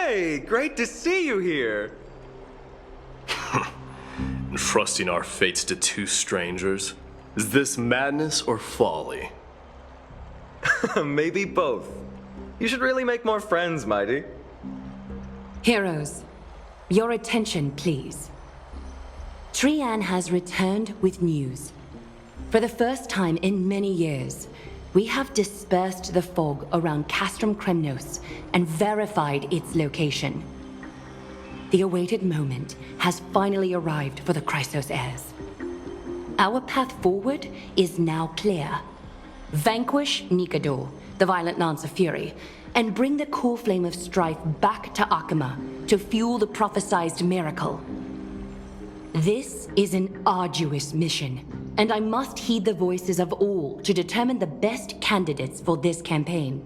Hey, great to see you here. Entrusting our fates to two strangers? Is this madness or folly? Maybe both. You should really make more friends, Mighty. Heroes, your attention, please. Trian has returned with news. For the first time in many years, we have dispersed the fog around Castrum Kremnos and verified its location. The awaited moment has finally arrived for the Chrysos heirs. Our path forward is now clear. Vanquish Nikador, the violent Lance of Fury, and bring the core flame of strife back to Akima to fuel the prophesized miracle. This is an arduous mission, and I must heed the voices of all to determine the best candidates for this campaign.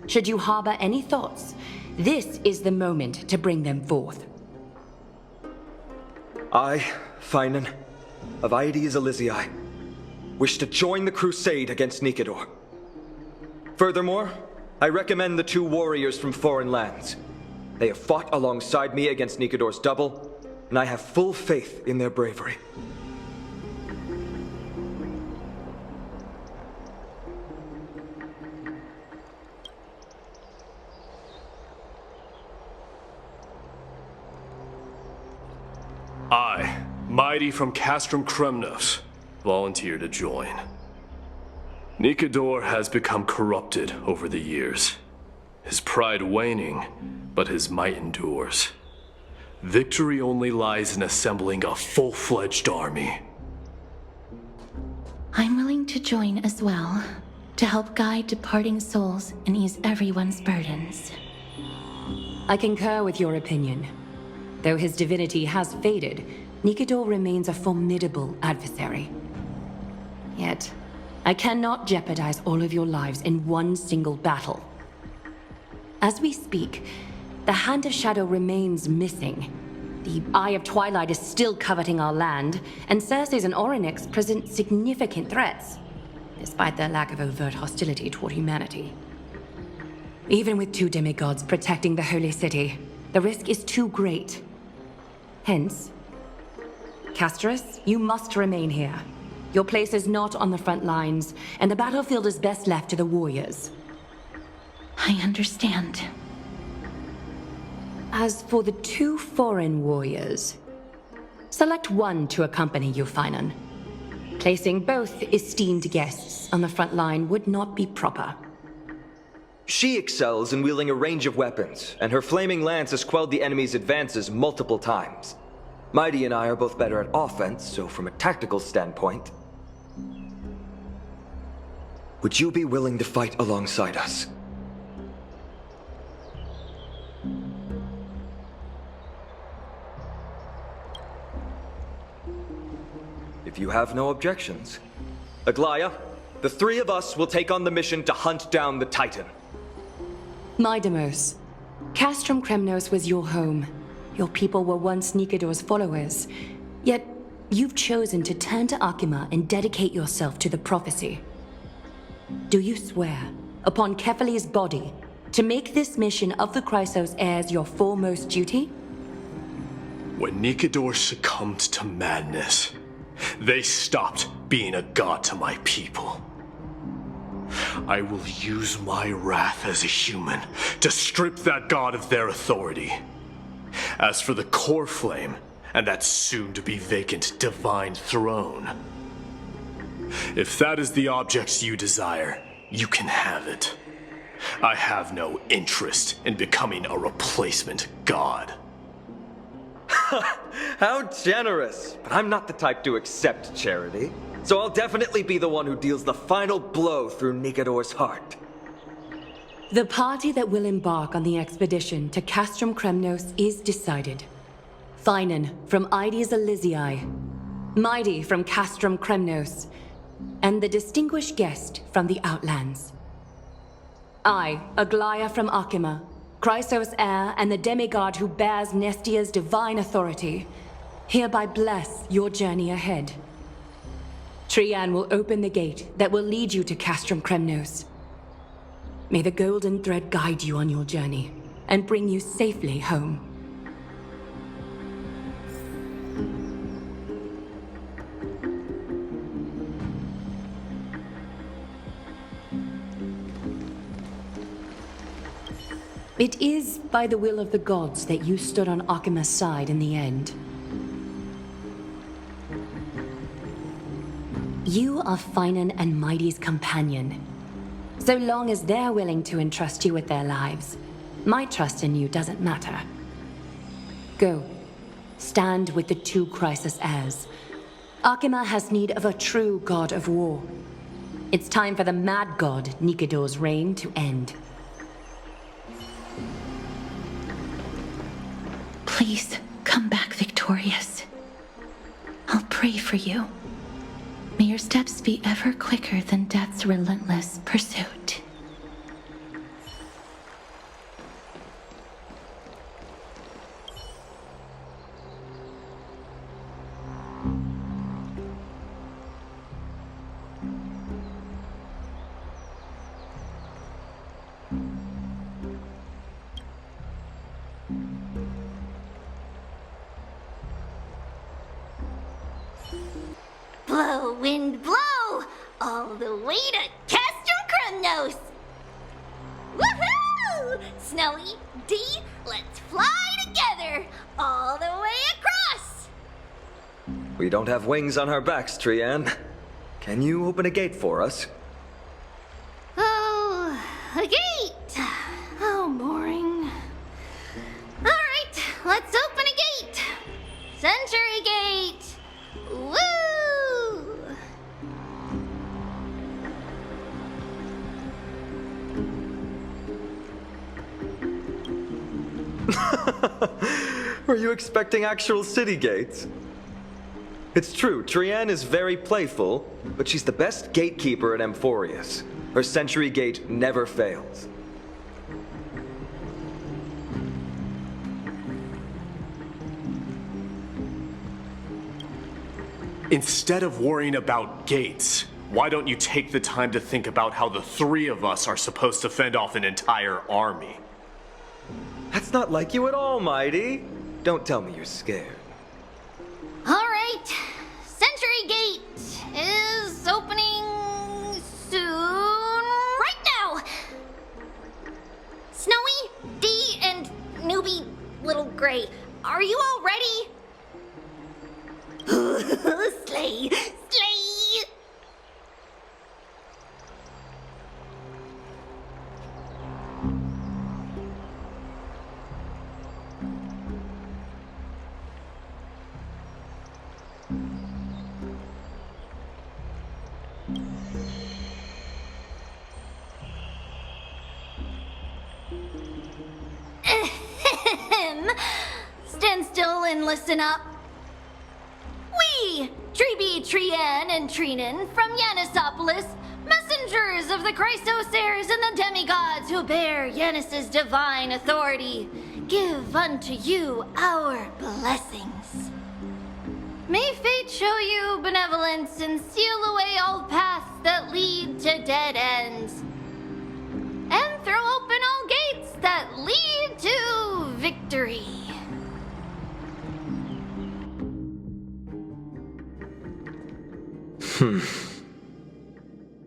Should you harbor any thoughts, this is the moment to bring them forth. I, Finan, of Aedes Elysiae, wish to join the crusade against Nikador. Furthermore, I recommend the two warriors from foreign lands. They have fought alongside me against Nikador's double, and I have full faith in their bravery. I, Mighty from Castrum Kremnos, volunteer to join. Nikador has become corrupted over the years. His pride waning, but his might endures. Victory only lies in assembling a full-fledged army. I'm willing to join as well, to help guide departing souls and ease everyone's burdens. I concur with your opinion. Though his divinity has faded, Nikador remains a formidable adversary. Yet, I cannot jeopardize all of your lives in one single battle. As we speak, the Hand of Shadow remains missing. The Eye of Twilight is still coveting our land, and Circes and Orynyx present significant threats, despite their lack of overt hostility toward humanity. Even with two demigods protecting the Holy City, the risk is too great. Hence, Casterus, you must remain here. Your place is not on the front lines, and the battlefield is best left to the warriors. I understand. As for the two foreign warriors, select one to accompany you, Finan. Placing both esteemed guests on the front line would not be proper. She excels in wielding a range of weapons, and her flaming lance has quelled the enemy's advances multiple times. Mighty and I are both better at offense, so from a tactical standpoint... Would you be willing to fight alongside us? If you have no objections. Aglaya, the three of us will take on the mission to hunt down the Titan. Mydemos, Castrum Kremnos was your home. Your people were once Nikador's followers. Yet, you've chosen to turn to Akima and dedicate yourself to the prophecy. Do you swear, upon Kefali's body, to make this mission of the Chrysos heirs your foremost duty? When Nikador succumbed to madness, they stopped being a god to my people. I will use my wrath as a human to strip that god of their authority. As for the core flame, and that soon-to-be vacant divine throne, if that is the object you desire, you can have it. I have no interest in becoming a replacement god. How generous! But I'm not the type to accept charity, so I'll definitely be the one who deals the final blow through Nikador's heart. The party that will embark on the expedition to Castrum Kremnos is decided. Finan from Aedes Elysiae, Mighty from Castrum Kremnos, and the distinguished guest from the Outlands. I, Aglaya from Akima, Chrysos heir and the demigod who bears Nestia's divine authority, hereby bless your journey ahead. Trian will open the gate that will lead you to Castrum Kremnos. May the golden thread guide you on your journey, and bring you safely home. It is by the will of the gods that you stood on Akima's side in the end. You are Finan and Mighty's companion. So long as they're willing to entrust you with their lives, my trust in you doesn't matter. Go. Stand with the two Crisis heirs. Akima has need of a true god of war. It's time for the mad god Nikidor's reign to end. Please, come back victorious. I'll pray for you. May your steps be ever quicker than death's relentless pursuit. Blow, wind, blow! All the way to Castrum Kremnos! Woohoo! Snowy, D, let's fly together! All the way across! We don't have wings on our backs, Trian. Can you open a gate for us? Oh, a gate! How boring. Alright, let's open a gate! Century Gate! Woo! Were you expecting actual city gates? It's true, Trian is very playful, but she's the best gatekeeper at Amphorius. Her Century Gate never fails. Instead of worrying about gates, why don't you take the time to think about how the three of us are supposed to fend off an entire army? That's not like you at all, Mighty. Don't tell me you're scared. Alright, Century Gate is opening soon. Right now! Snowy, D, and newbie Little Gray, are you all ready? Slay! Slay! Stand still and listen up. We, Treeby, Trian, and Trinan from Yanisopolis, messengers of the Chrysosairs and the demigods who bear Yanis's divine authority, give unto you our blessings. May fate show you benevolence and seal away all paths that lead to dead ends, and throw open all gates that lead to victory.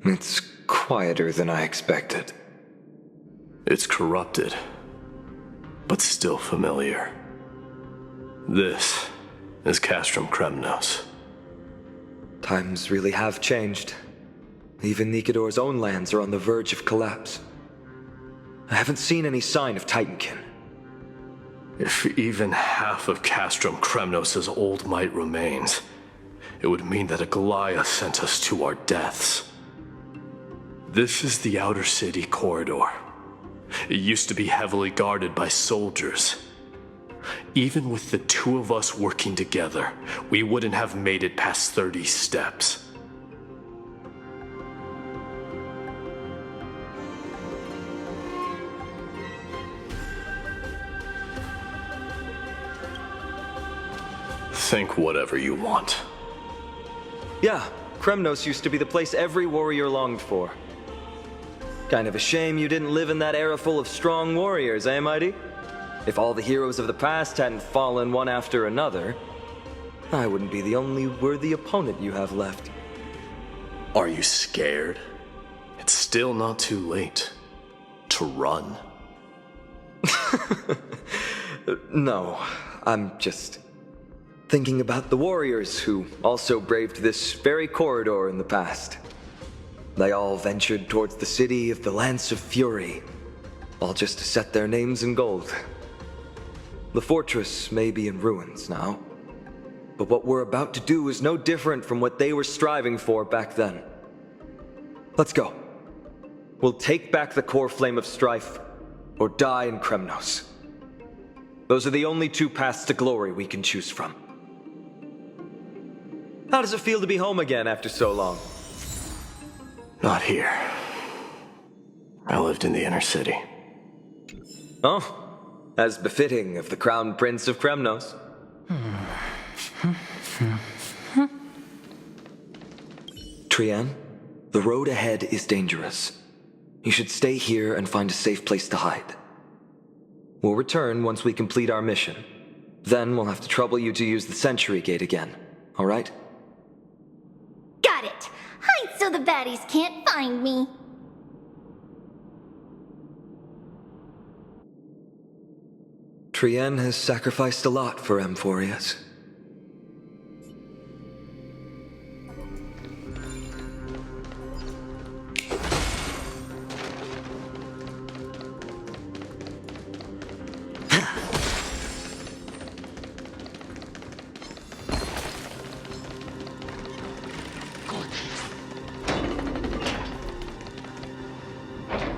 It's quieter than I expected. It's corrupted, but still familiar. This is Castrum Kremnos. Times really have changed. Even Nikidor's own lands are on the verge of collapse. I haven't seen any sign of Titankin. If even half of Castrum Kremnos' old might remains, it would mean that a Goliath sent us to our deaths. This is the outer city corridor. It used to be heavily guarded by soldiers. Even with the two of us working together, we wouldn't have made it past 30 steps. Think whatever you want. Yeah, Kremnos used to be the place every warrior longed for. Kind of a shame you didn't live in that era full of strong warriors, eh, Mighty? if all the heroes of the past hadn't fallen one after another, I wouldn't be the only worthy opponent you have left. Are you scared? It's still not too late to run. No, I'm just thinking about the warriors who also braved this very corridor in the past. They all ventured towards the city of the Lance of Fury, all just to set their names in gold. The fortress may be in ruins now, but what we're about to do is no different from what they were striving for back then. Let's go. We'll take back the core flame of strife, or die in Kremnos. Those are the only two paths to glory we can choose from. How does it feel to be home again after so long? Not here. I lived in the inner city. Oh, as befitting of the Crown Prince of Kremnos. Trian, the road ahead is dangerous. You should stay here and find a safe place to hide. We'll return once we complete our mission. Then we'll have to trouble you to use the Sentry Gate again, all right? Got it! Hide so the baddies can't find me. Trian has sacrificed a lot for Amphorius.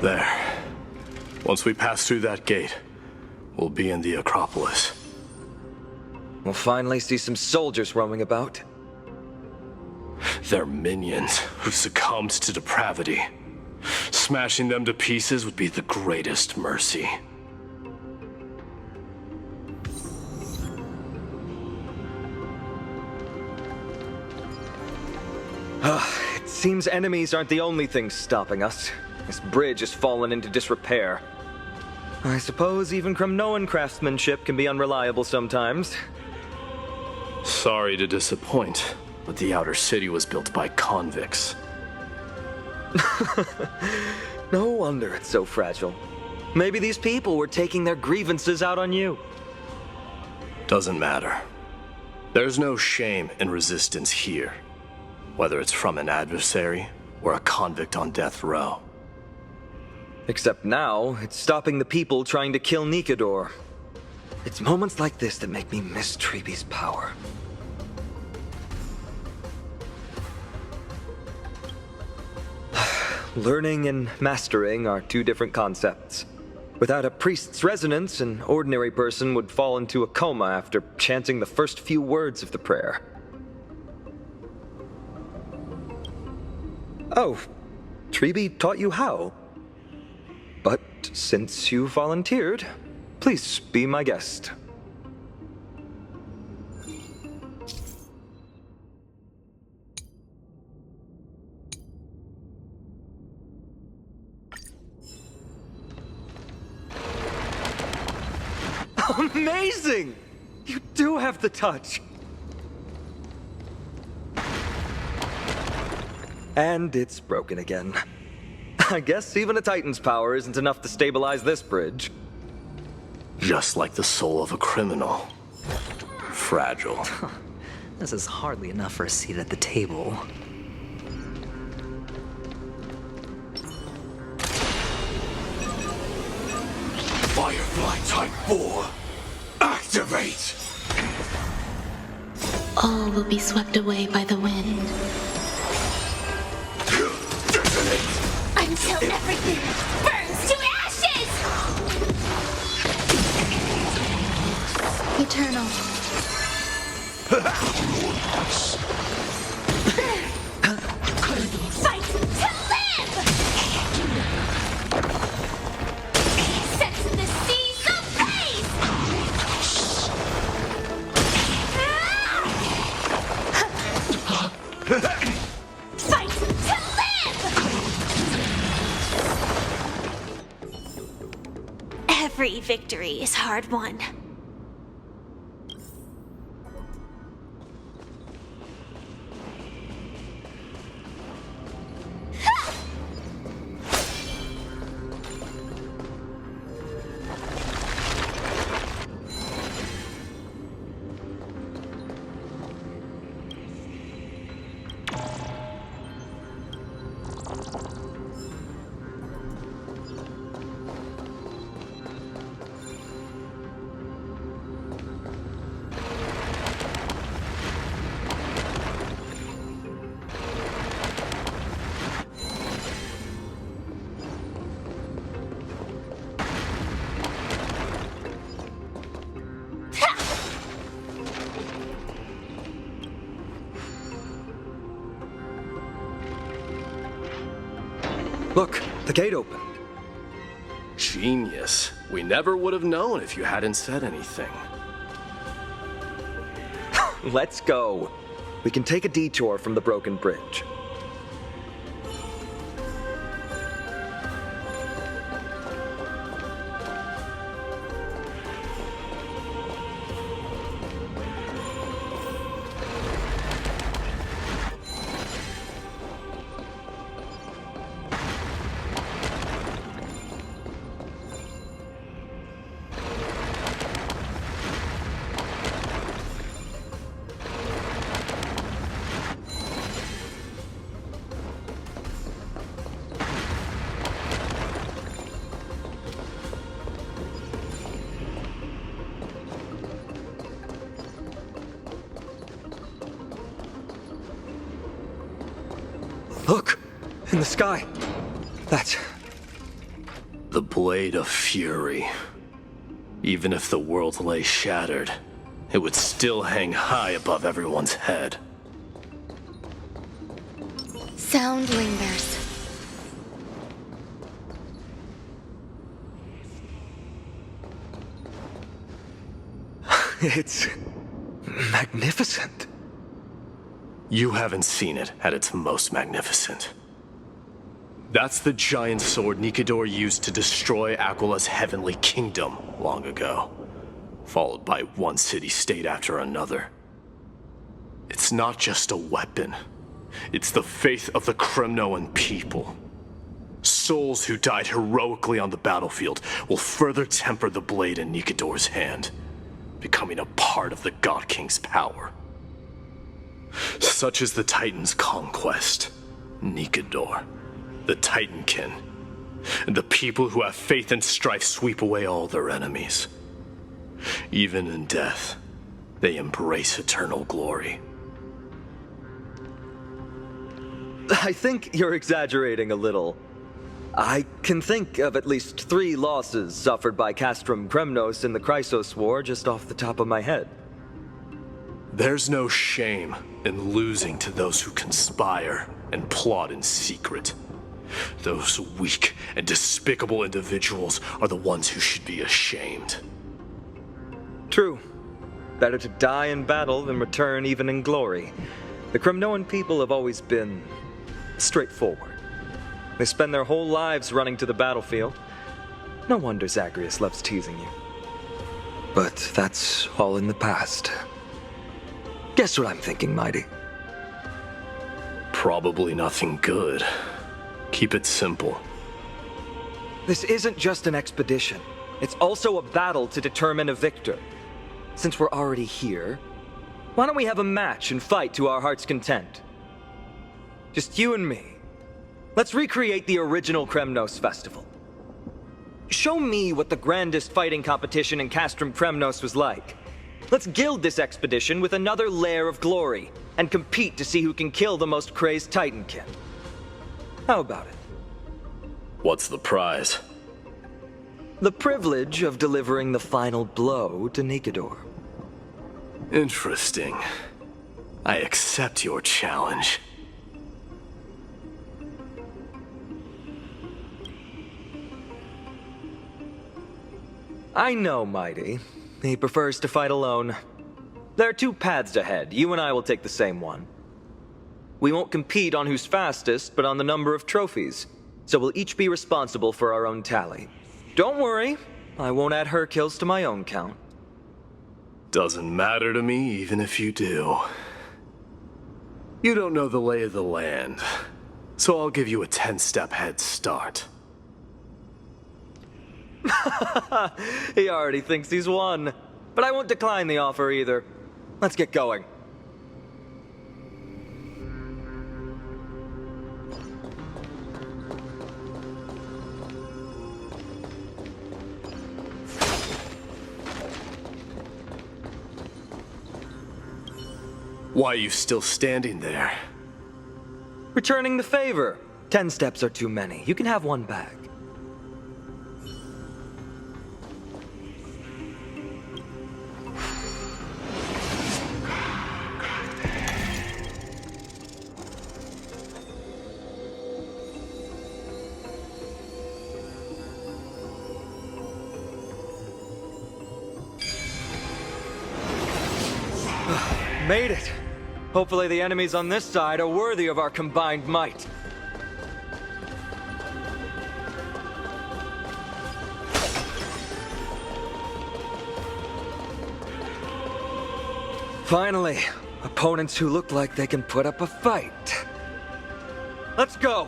There. Once we pass through that gate, we'll be in the Acropolis. We'll finally see some soldiers roaming about. They're minions who succumbed to depravity. Smashing them to pieces would be the greatest mercy. It seems enemies aren't the only things stopping us. This bridge has fallen into disrepair. I suppose even Kremnoan craftsmanship can be unreliable sometimes. Sorry to disappoint, but the outer city was built by convicts. No wonder it's so fragile. Maybe these people were taking their grievances out on you. Doesn't matter. There's no shame in resistance here, whether it's from an adversary or a convict on death row. Except now, it's stopping the people trying to kill Nikador. It's moments like this that make me miss Treebe's power. Learning and mastering are two different concepts. Without a priest's resonance, an ordinary person would fall into a coma after chanting the first few words of the prayer. Oh, Treebe taught you how? But since you volunteered, please be my guest. Amazing! You do have the touch. And it's broken again. I guess even a Titan's power isn't enough to stabilize this bridge. Just like the soul of a criminal. Fragile. This is hardly enough for a seat at the table. Firefly Type 4, activate! All will be swept away by the wind. Until everything burns to ashes! Eternal. Fight to live! Set the seas ablaze! Fight to live! Every victory is hard won. Look, the gate opened. Genius. We never would have known if you hadn't said anything. Let's go. We can take a detour from the broken bridge. Look! In the sky! That's... The Blade of Fury. Even if the world lay shattered, it would still hang high above everyone's head. Sound lingers. It's... magnificent. You haven't seen it at its most magnificent. That's the giant sword Nikador used to destroy Aquila's heavenly kingdom long ago, followed by one city-state after another. It's not just a weapon. It's the faith of the Kremnoan people. Souls who died heroically on the battlefield will further temper the blade in Nikador's hand, becoming a part of the God King's power. Such is the Titan's conquest. Nikador, the Titankin, and the people who have faith and strife sweep away all their enemies. Even in death, they embrace eternal glory. I think you're exaggerating a little. I can think of at least 3 losses suffered by Castrum Kremnos in the Chrysos War just off the top of my head. There's no shame in losing to those who conspire and plot in secret. Those weak and despicable individuals are the ones who should be ashamed. True. Better to die in battle than return even in glory. The Kremnoan people have always been straightforward. They spend their whole lives running to the battlefield. No wonder Zagreus loves teasing you. But that's all in the past. Guess what I'm thinking, Mighty? Probably nothing good. Keep it simple. This isn't just an expedition. It's also a battle to determine a victor. Since we're already here, why don't we have a match and fight to our heart's content? Just you and me. Let's recreate the original Kremnos festival. Show me what the grandest fighting competition in Castrum Kremnos was like. Let's gild this expedition with another layer of glory, and compete to see who can kill the most crazed Titankin. How about it? What's the prize? The privilege of delivering the final blow to Nikador. Interesting. I accept your challenge. I know, Mighty. He prefers to fight alone. There are 2 paths ahead. You and I will take the same one. We won't compete on who's fastest, but on the number of trophies. So we'll each be responsible for our own tally. Don't worry. I won't add her kills to my own count. Doesn't matter to me, even if you do. You don't know the lay of the land, so I'll give you a 10-step head start. He already thinks he's won. But I won't decline the offer either. Let's get going. Why are you still standing there? Returning the favor. 10 steps are too many. You can have one back. Made it. Hopefully the enemies on this side are worthy of our combined might. Finally, opponents who look like they can put up a fight. Let's go.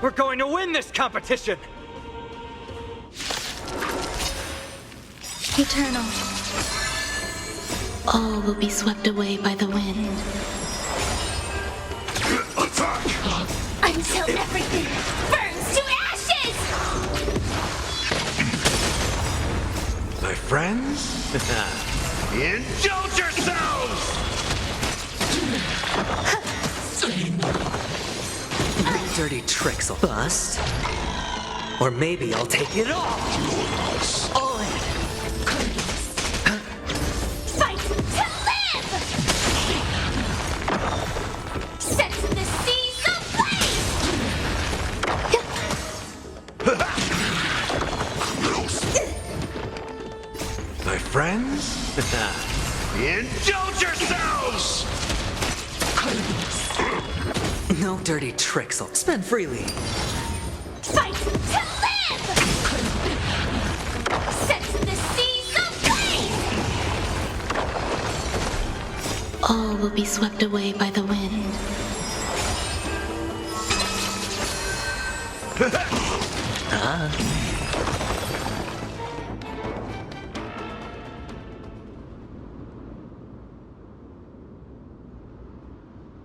We're going to win this competition. Eternal. All will be swept away by the wind. Attack! Until everything burns to ashes! My friends? Indulge yourselves! No dirty tricks will bust. Or maybe I'll take it all. All in. Fight to live! Set the seas ablaze! My friends? Indulge yourselves! No dirty tricks. I'll spend freely. Fight to live! Set the seas ablaze! All will be swept away by the wind.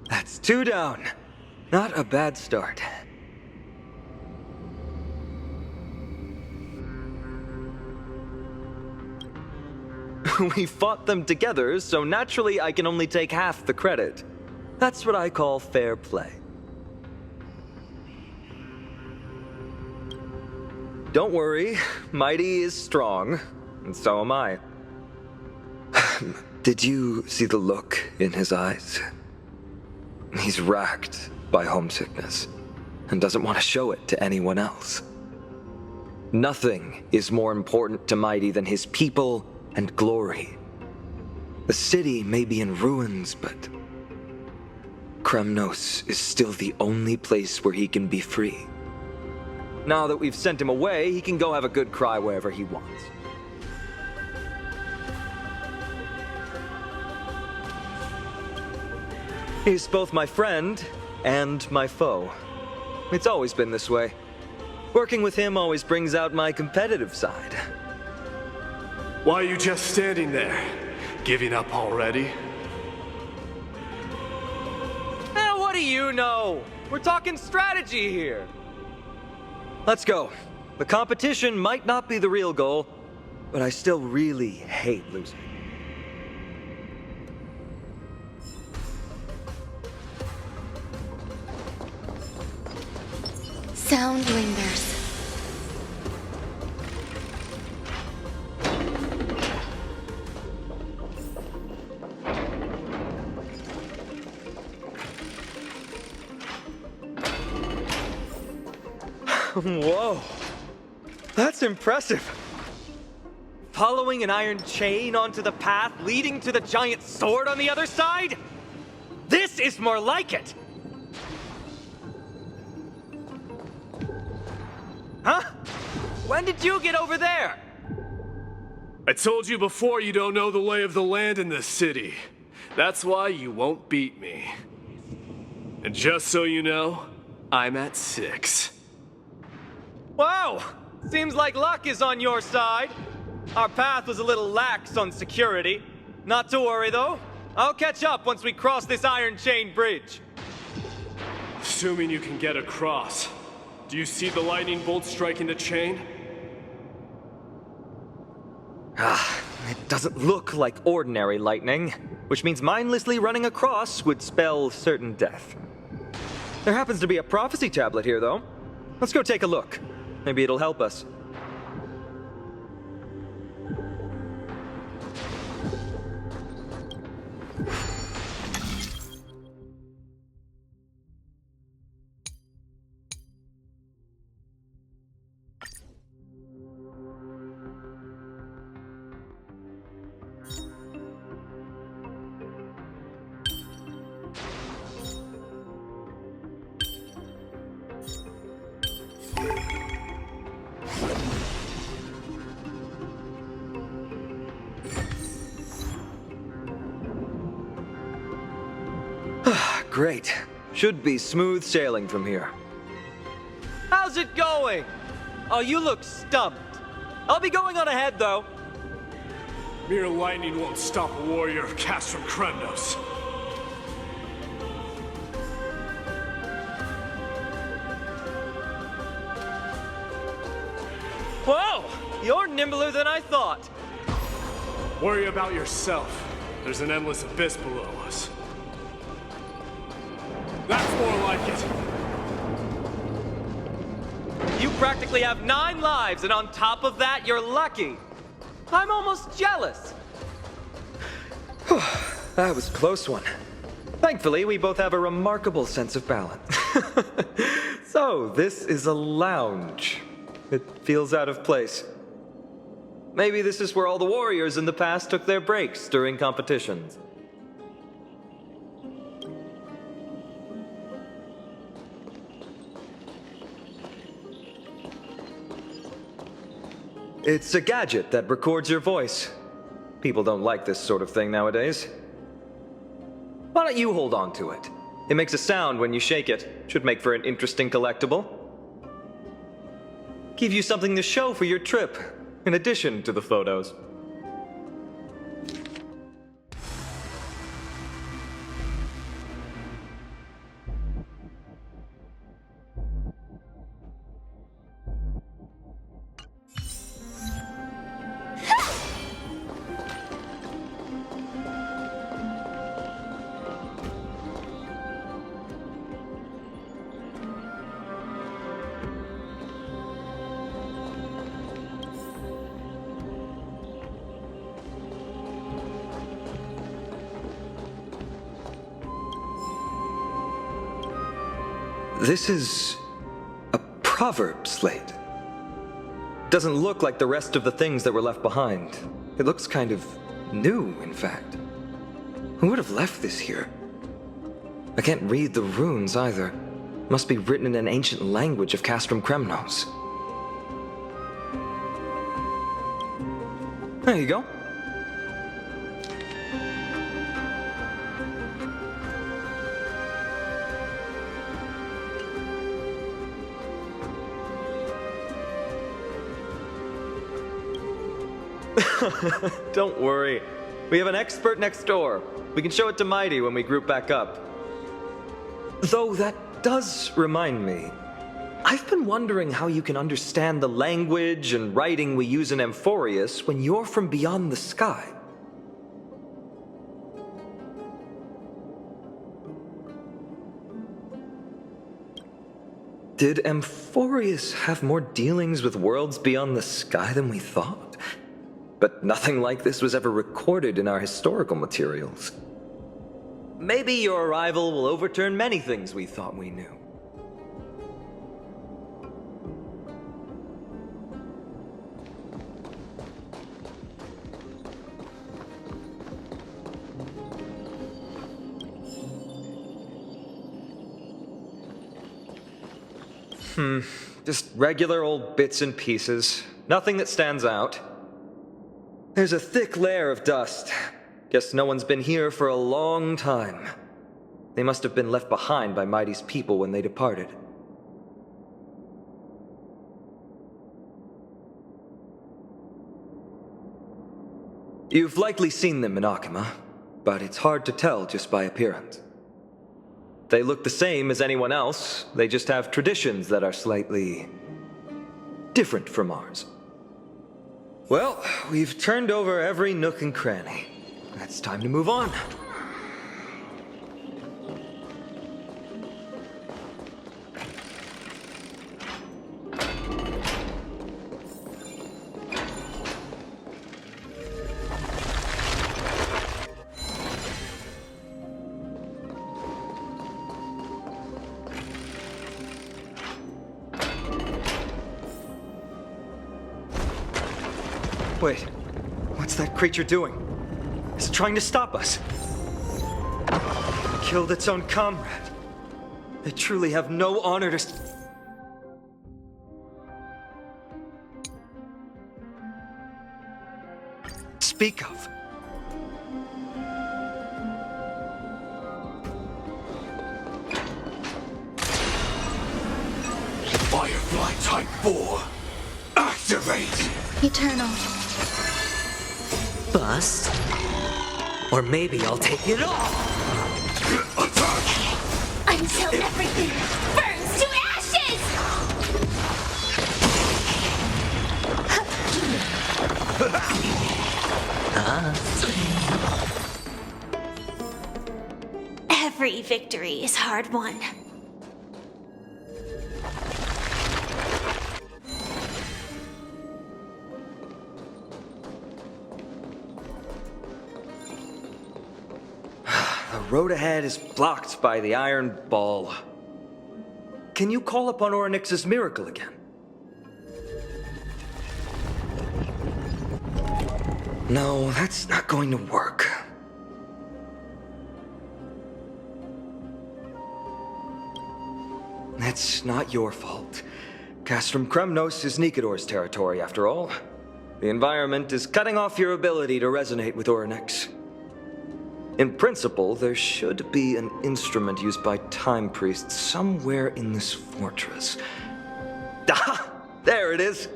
That's 2 down. Not a bad start. We fought them together, so naturally I can only take half the credit. That's what I call fair play. Don't worry, Mighty is strong, and so am I. Did you see the look in his eyes? He's racked by homesickness, and doesn't want to show it to anyone else. Nothing is more important to Mighty than his people and glory. The city may be in ruins, but Kremnos is still the only place where he can be free. Now that we've sent him away, he can go have a good cry wherever he wants. He's both my friend and my foe. It's always been this way. Working with him always brings out my competitive side. Why are you just standing there? Giving up already? What do you know? We're talking strategy here. Let's go. The competition might not be the real goal, but I still really hate losing. Sound lingers. Whoa. That's impressive. Following an iron chain onto the path leading to the giant sword on the other side? This is more like it! Huh? When did you get over there? I told you before you don't know the lay of the land in this city. That's why you won't beat me. And just so you know, I'm at 6. Wow! Seems like luck is on your side. Our path was a little lax on security. Not to worry, though. I'll catch up once we cross this iron chain bridge. Assuming you can get across. Do you see the lightning bolt striking the chain? It doesn't look like ordinary lightning, which means mindlessly running across would spell certain death. There happens to be a prophecy tablet here, though. Let's go take a look. Maybe it'll help us. Great. Should be smooth sailing from here. How's it going? Oh, you look stumped. I'll be going on ahead, though. Mere lightning won't stop a warrior cast from Kremnos. Whoa! You're nimbler than I thought. Worry about yourself. There's an endless abyss below us. That's more like it. You practically have 9 lives, and on top of that, you're lucky. I'm almost jealous. That was a close one. Thankfully, we both have a remarkable sense of balance. So, this is a lounge. It feels out of place. Maybe this is where all the warriors in the past took their breaks during competitions. It's a gadget that records your voice. People don't like this sort of thing nowadays. Why don't you hold on to it? It makes a sound when you shake it. Should make for an interesting collectible. Give you something to show for your trip, in addition to the photos. This is a proverb slate. Doesn't look like the rest of the things that were left behind. It looks kind of new, in fact. Who would have left this here? I can't read the runes either. Must be written in an ancient language of Castrum Kremnos. There you go. Don't worry. We have an expert next door. We can show it to Mighty when we group back up. Though that does remind me. I've been wondering how you can understand the language and writing we use in Amphorius when you're from beyond the sky. Did Amphorius have more dealings with worlds beyond the sky than we thought? But nothing like this was ever recorded in our historical materials. Maybe your arrival will overturn many things we thought we knew. Just regular old bits and pieces. Nothing that stands out. There's a thick layer of dust. Guess no one's been here for a long time. They must have been left behind by Mighty's people when they departed. You've likely seen them in Akima, but it's hard to tell just by appearance. They look the same as anyone else, they just have traditions that are slightly different from ours. Well, we've turned over every nook and cranny. It's time to move on. Wait, what's that creature doing? It's trying to stop us. It killed its own comrade. They truly have no honor to... speak of. Firefly Type 4. Activate! Eternal. Bust? Or maybe I'll take it off! Attack! Until everything burns to ashes! Every victory is hard won. The road ahead is blocked by the Iron Ball. Can you call upon Orynyx's miracle again? No, that's not going to work. That's not your fault. Castrum Kremnos is Nikador's territory, after all. The environment is cutting off your ability to resonate with Orynyx. In principle, there should be an instrument used by time priests somewhere in this fortress. Ah! There it is!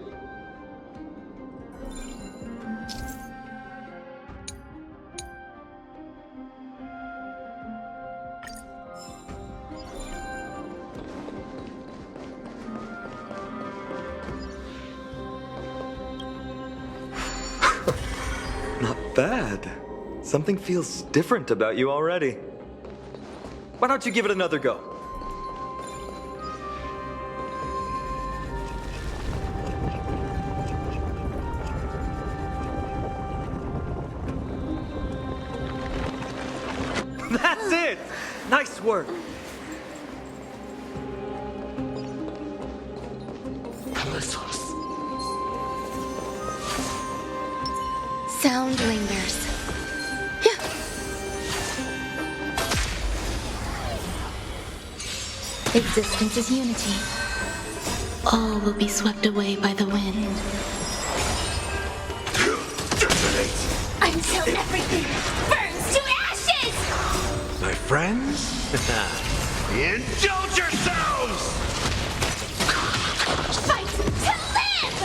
Not bad. Something feels different about you already. Why don't you give it another go? That's it! Nice work! Sound lingers. Existence is unity. All will be swept away by the wind. Until everything burns to ashes! My friends? Indulge yourselves! Fight to live!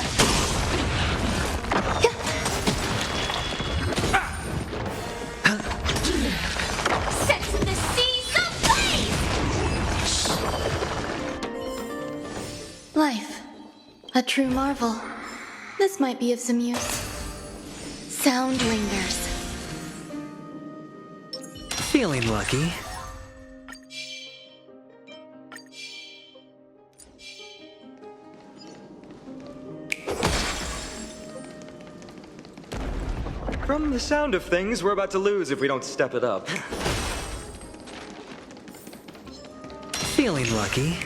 Set the seas ablaze! Life. A true marvel. This might be of some use. Sound lingers. Feeling lucky. From the sound of things, we're about to lose if we don't step it up. Feeling lucky.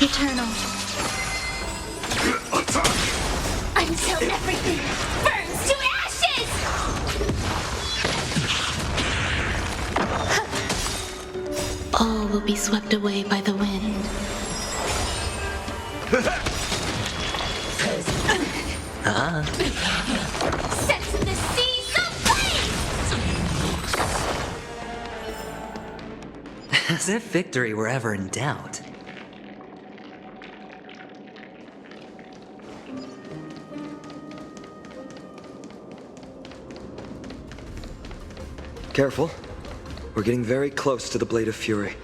Eternal. Attack! Until everything burns to ashes! All will be swept away by the wind. Sets the seas ablaze! As if victory were ever in doubt. Careful. We're getting very close to the Blade of Fury.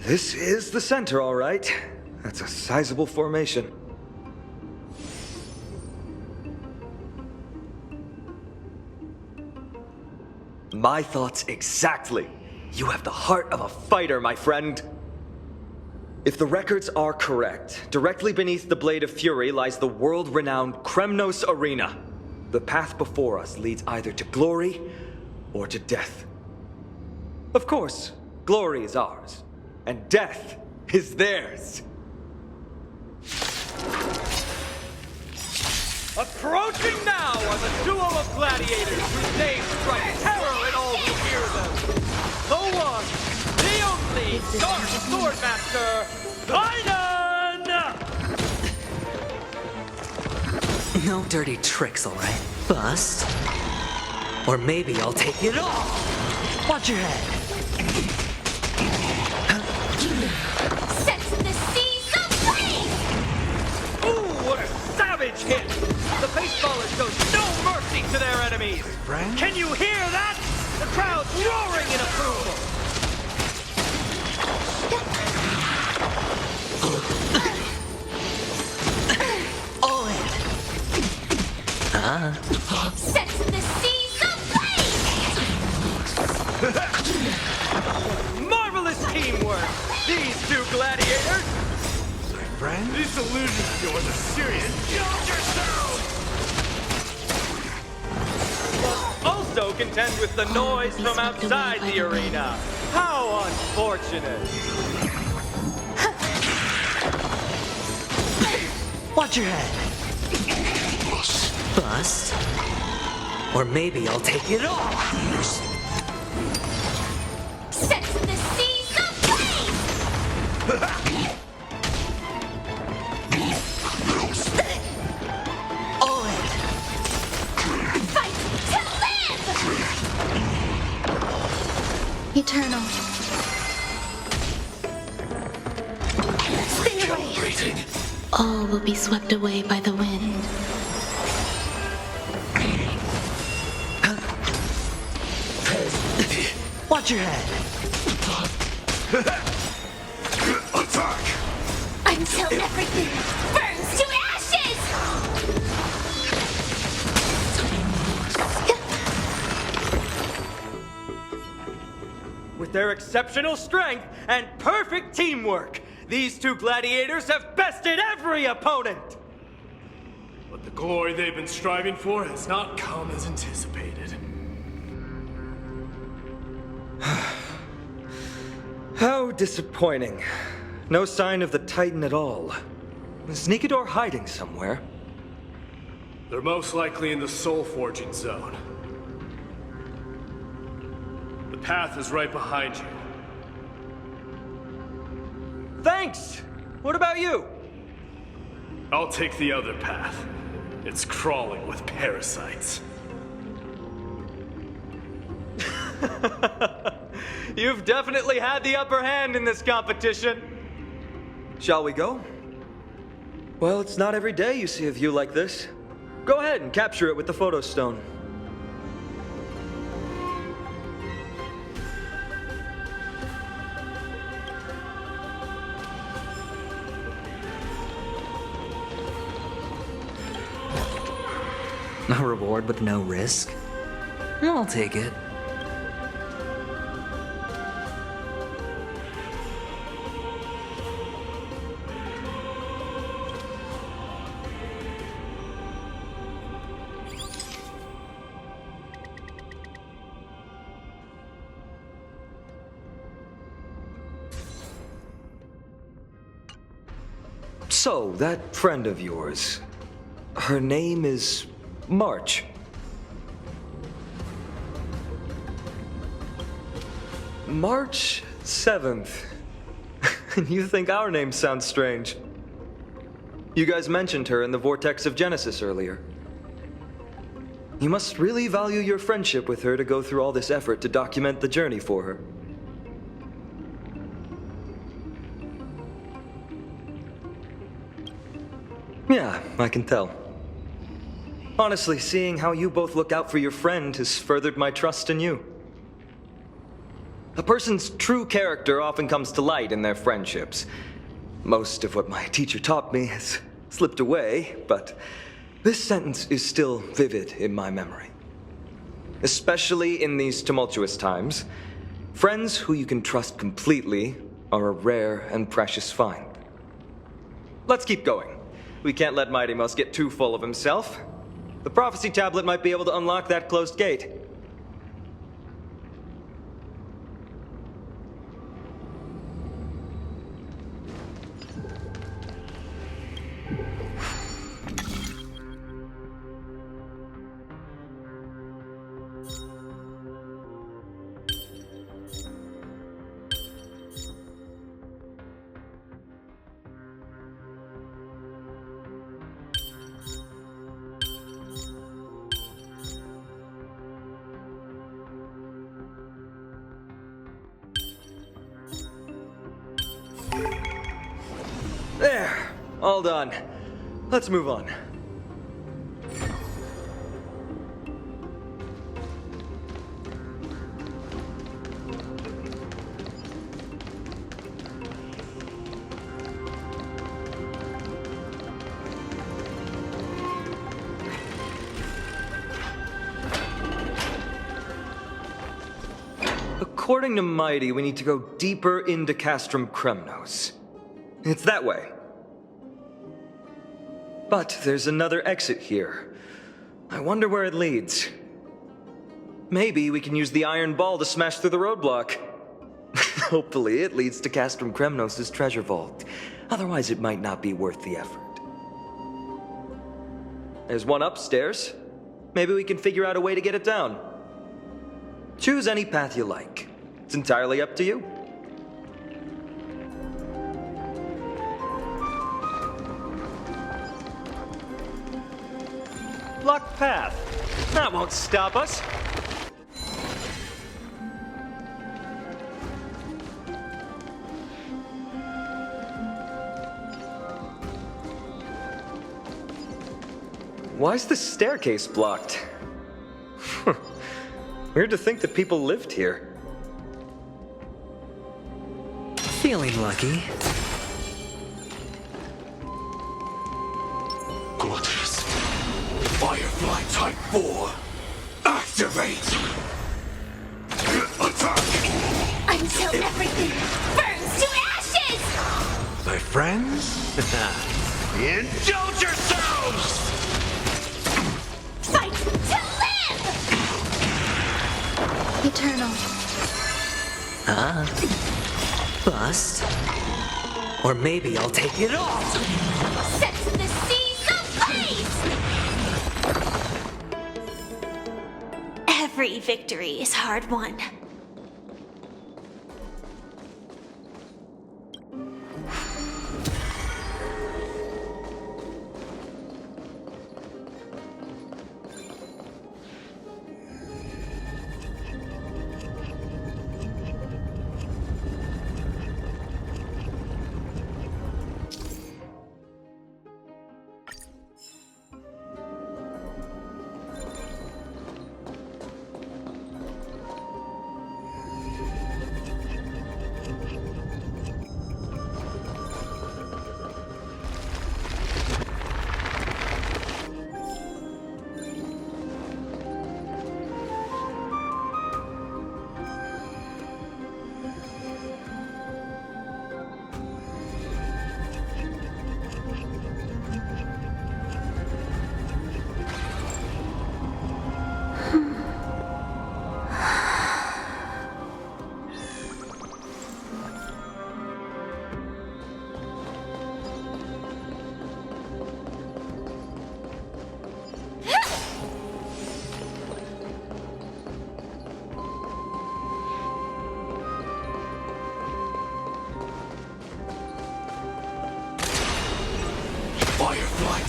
This is the center, all right. That's a sizable formation. My thoughts exactly. You have the heart of a fighter, my friend. If the records are correct, directly beneath the Blade of Fury lies the world-renowned Kremnos Arena. The path before us leads either to glory or to death. Of course, glory is ours, and death is theirs. Approaching now are the duo of gladiators whose names strike terror in all who hear them. The one, the only, Dark Swordmaster, Biden! No dirty tricks, alright? Bust. Or maybe I'll take it all! Watch your head! Sets the seas ablaze! Ooh, what a savage hit! The baseballers show no mercy to their enemies! Friend? Can you hear that? The crowd's roaring in approval! All in! Sets the seas ablaze! Marvelous teamwork! These two gladiators! Friend? This illusion of yours is serious. Kill yourself! Also contend with the noise from outside the arena. How unfortunate! Watch your head! Bust. Or maybe I'll take it all! Sets the seas ablaze! All in! Fight to live! Eternal. Stay away! All will be swept away by the wind. Watch your head! Attack! Until everything burns to ashes! With their exceptional strength and perfect teamwork, these two gladiators have bested every opponent! But the glory they've been striving for has not come as anticipated. How disappointing. No sign of the Titan at all. Is Nikador hiding somewhere? They're most likely in the soul forging zone. The path is right behind you. Thanks! What about you? I'll take the other path. It's crawling with parasites. You've definitely had the upper hand in this competition. Shall we go? Well, it's not every day you see a view like this. Go ahead and capture it with the photo stone. A reward with no risk? I'll take it. So, that friend of yours, her name is March. March 7th. You think our names sound strange? You guys mentioned her in the Vortex of Genesis earlier. You must really value your friendship with her to go through all this effort to document the journey for her. Yeah, I can tell. Honestly, seeing how you both look out for your friend has furthered my trust in you. A person's true character often comes to light in their friendships. Most of what my teacher taught me has slipped away, but this sentence is still vivid in my memory. Especially in these tumultuous times, friends who you can trust completely are a rare and precious find. Let's keep going. We can't let Mighty Mouse get too full of himself. The prophecy tablet might be able to unlock that closed gate. There, all done. Let's move on. According to Mighty, we need to go deeper into Castrum Kremnos. It's that way. But there's another exit here. I wonder where it leads. Maybe we can use the iron ball to smash through the roadblock. Hopefully it leads to Castrum Kremnos' treasure vault. Otherwise it might not be worth the effort. There's one upstairs. Maybe we can figure out a way to get it down. Choose any path you like. It's entirely up to you. Blocked path. That won't stop us. Why's the staircase blocked? Weird to think that people lived here. Feeling lucky. Gluttonous. Firefly Type 4. Activate! Attack! Until everything burns to ashes! My friends? Indulge yourselves! Fight to live! Eternal. Bust. Or maybe I'll take it all! Set the seas ablaze! Every victory is hard won.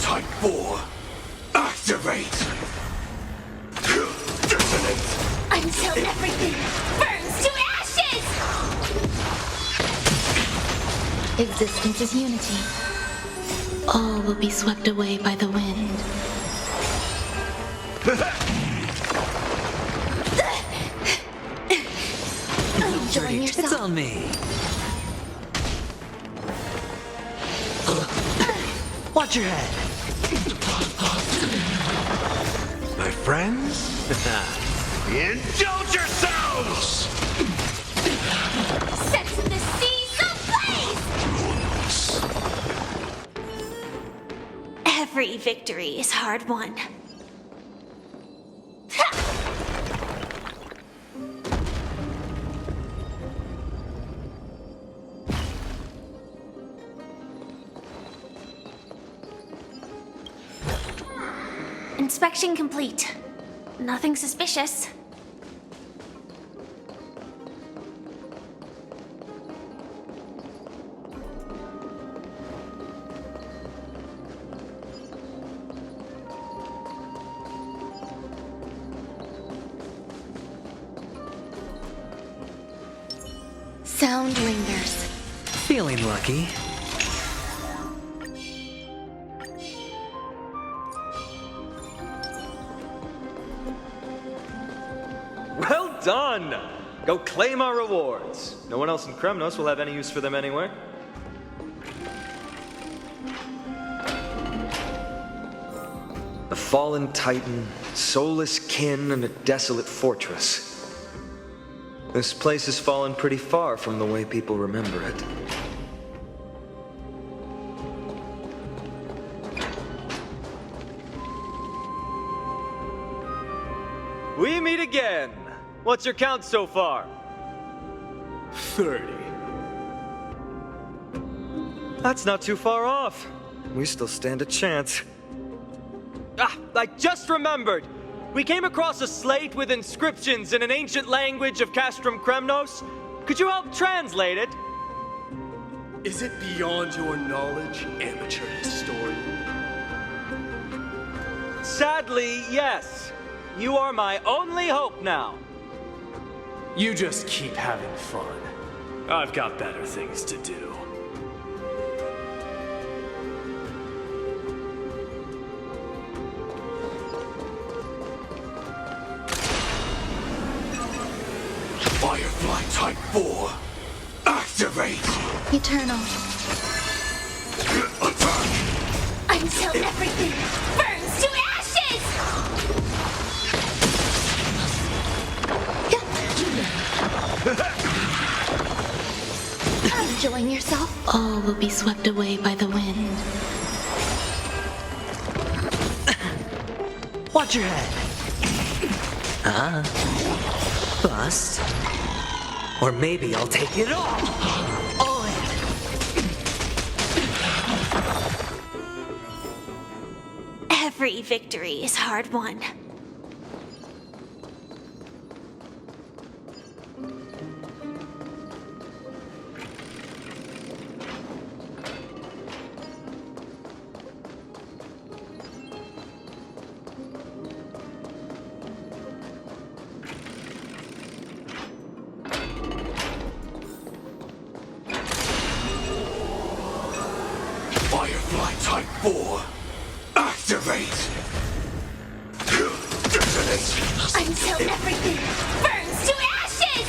Type 4. Activate! Detonate! Until everything burns to ashes! Existence is unity. All will be swept away by the wind. Enjoying It's yourself. on me. Watch your head. My friends? Indulge yourselves! Sets the seas ablaze! Every victory is hard won. Inspection complete. Nothing suspicious. Sound lingers. Feeling lucky. Well done! Go claim our rewards. No one else in Kremnos will have any use for them anyway. A fallen titan, soulless kin, and a desolate fortress. This place has fallen pretty far from the way people remember it. We meet again. What's your count so far? 30. That's not too far off. We still stand a chance. Ah, I just remembered! We came across a slate with inscriptions in an ancient language of Castrum Kremnos. Could you help translate it? Is it beyond your knowledge, amateur historian? Sadly, yes. You are my only hope now. You just keep having fun. I've got better things to do. Firefly Type 4. Activate! Eternal. Attack! Until everything burns to ashes! Enjoying yourself? All will be swept away by the wind. Watch your head. Bust. Or maybe I'll take it all. All in. Every victory is hard won. Firefly Type 4. Activate! Detonate! Until everything burns to ashes!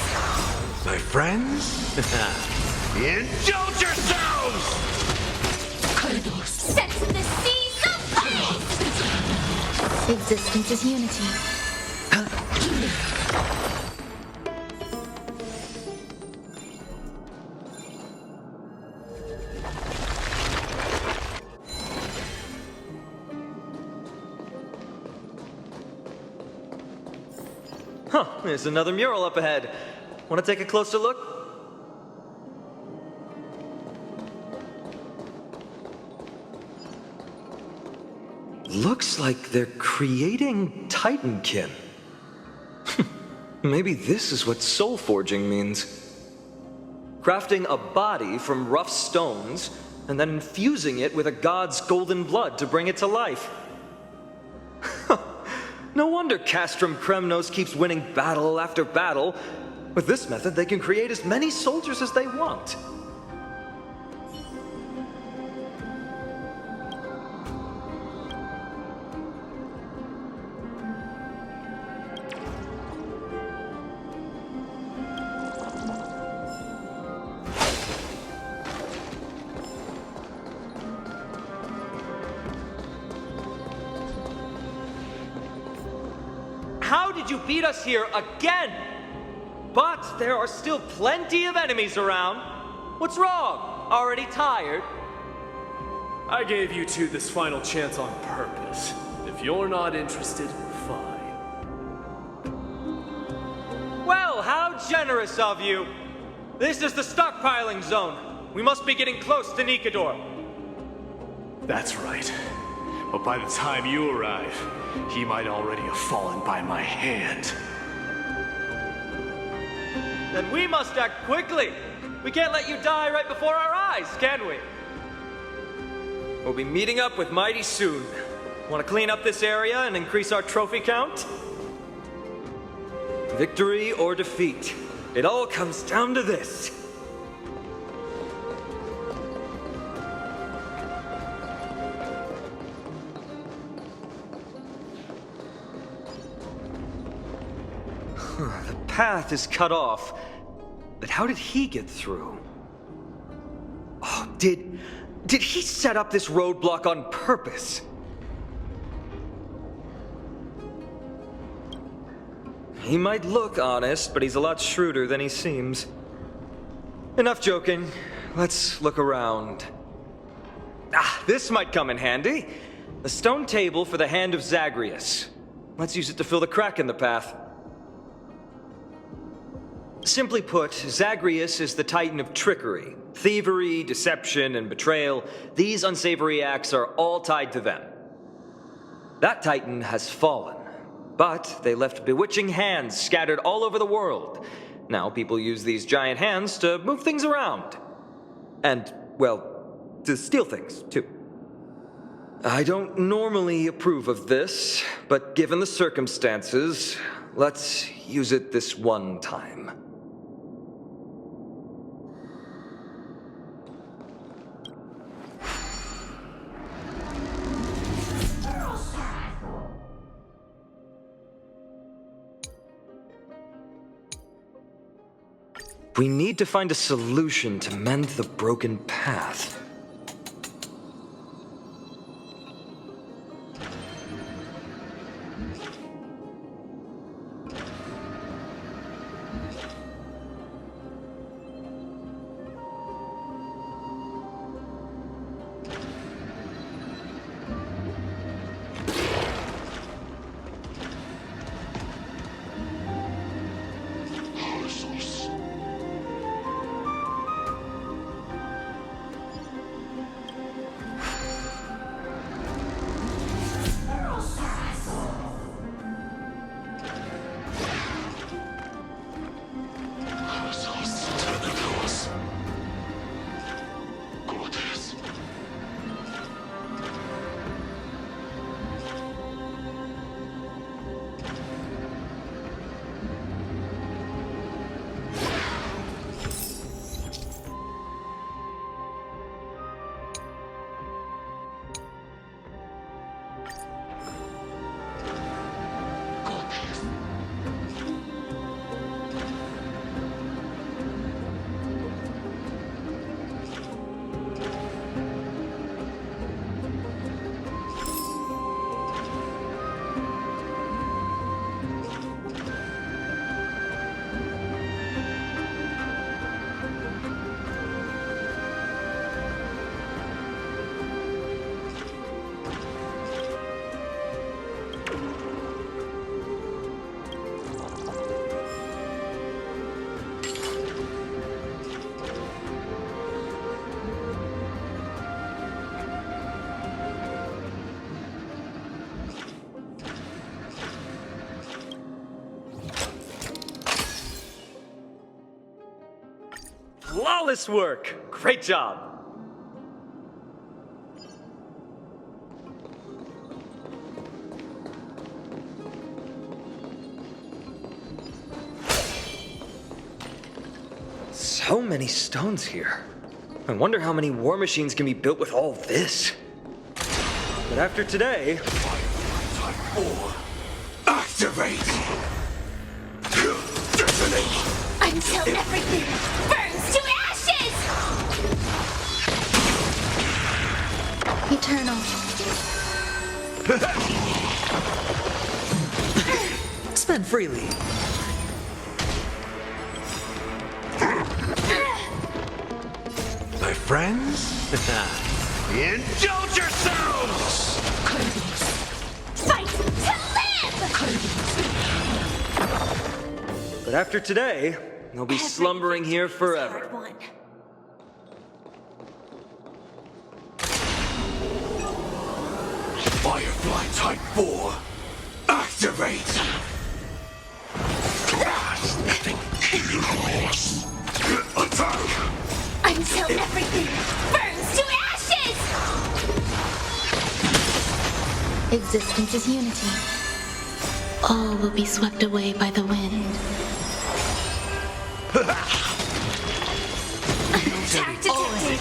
My friends? Indulge yourselves! Sets the seas ablaze! Existence is unity. Huh, there's another mural up ahead. Want to take a closer look? Looks like they're creating Titankin. Maybe this is what soul forging means. Crafting a body from rough stones, and then infusing it with a god's golden blood to bring it to life. No wonder Castrum Kremnos keeps winning battle after battle. With this method, they can create as many soldiers as they want. How did you beat us here again? But there are still plenty of enemies around. What's wrong? Already tired? I gave you two this final chance on purpose. If you're not interested, fine. Well, how generous of you. This is the stockpiling zone. We must be getting close to Nikador. That's right. But by the time you arrive, he might already have fallen by my hand. Then we must act quickly. We can't let you die right before our eyes, can we? We'll be meeting up with Mighty soon. Want to clean up this area and increase our trophy count? Victory or defeat, it all comes down to this. The path is cut off, but how did he get through? Oh, did he set up this roadblock on purpose? He might look honest, but he's a lot shrewder than he seems. Enough joking. Let's look around. This might come in handy. A stone table for the Hand of Zagreus. Let's use it to fill the crack in the path. Simply put, Zagreus is the titan of trickery. Thievery, deception, and betrayal. These unsavory acts are all tied to them. That titan has fallen, but they left bewitching hands scattered all over the world. Now people use these giant hands to move things around. And, well, to steal things, too. I don't normally approve of this, but given the circumstances, let's use it this one time. We need to find a solution to mend the broken path. Flawless work! Great job! So many stones here. I wonder how many war machines can be built with all this. But after today... Type 4. Activate! Detonate! Until everything burns to ashes! Eternal. Spend freely. My friends? Indulge yourselves! Fight to live! But after today, they'll be slumbering here forever. One. Firefly Type 4. Activate! Nothing. Attack! Until everything burns to ashes! Existence is unity. All will be swept away by the wind. Attack detected!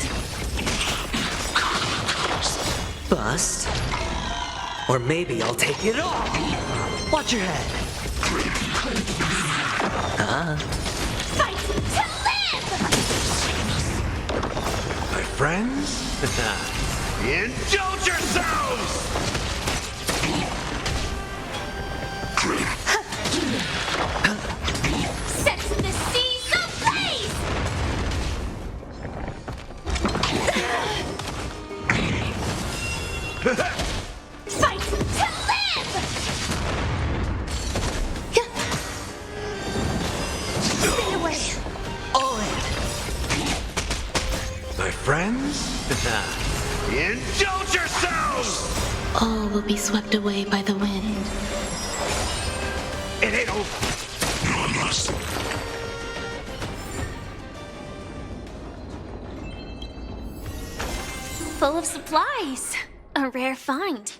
Bust. Or maybe I'll take it all. Watch your head. Fight to live! My friends? Indulge yourselves! Set the seas ablaze! Fight to live! Stay away! All in. My friends? Indulge yourselves! All will be swept away by the wind. It ain't over. Full of supplies. A rare find.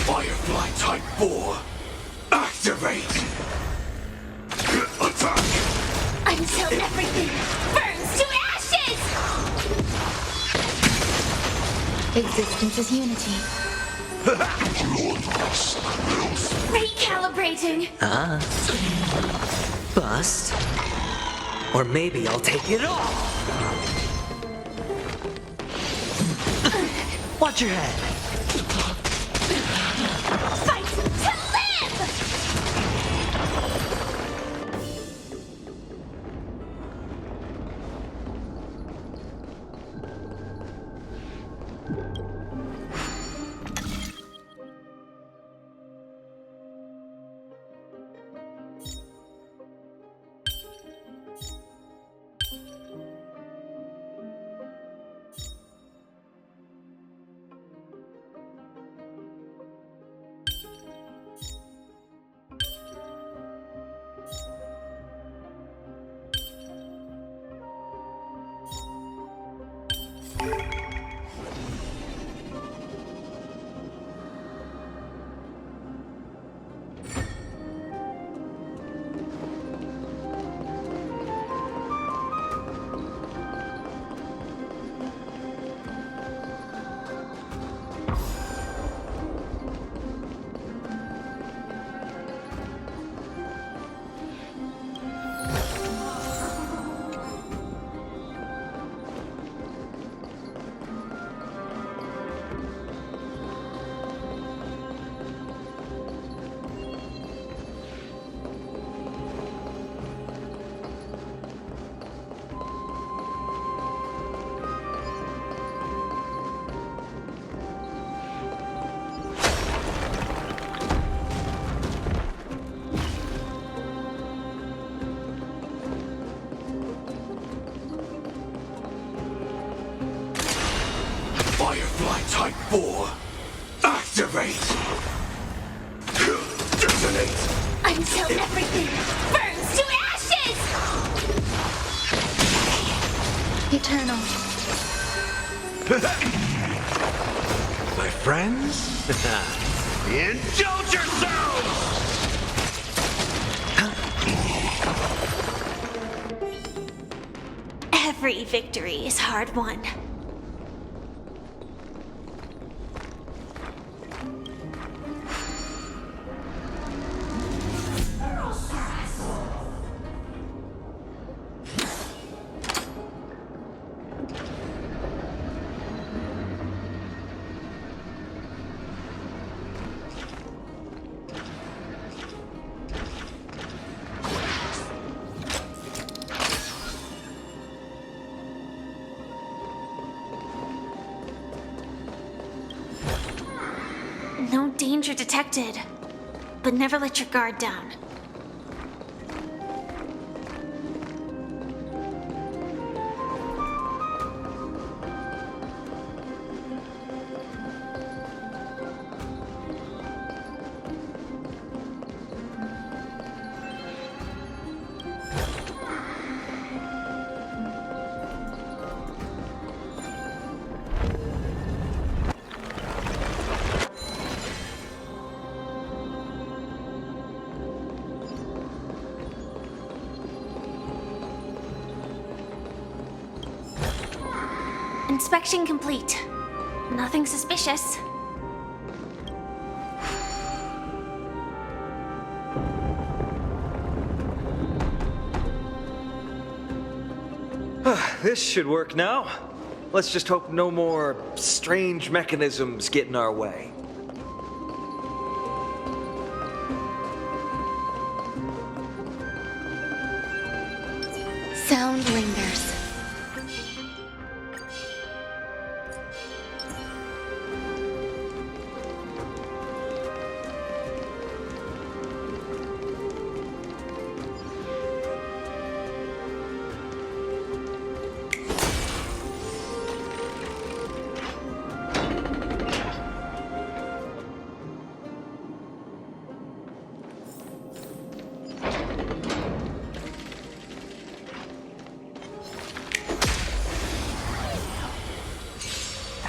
Firefly Type 4. Activate! Attack! Until everything burns to ashes! Existence is unity. Recalibrating! Bust. Or maybe I'll take it all. Watch your head. Fight to live! 4. Activate! Detonate! Until everything burns to ashes! Eternal. My friends? Indulge yourselves! Every victory is hard won. No danger detected, but never let your guard down. Inspection complete. Nothing suspicious. This should work now. Let's just hope no more strange mechanisms get in our way. Sound lingers.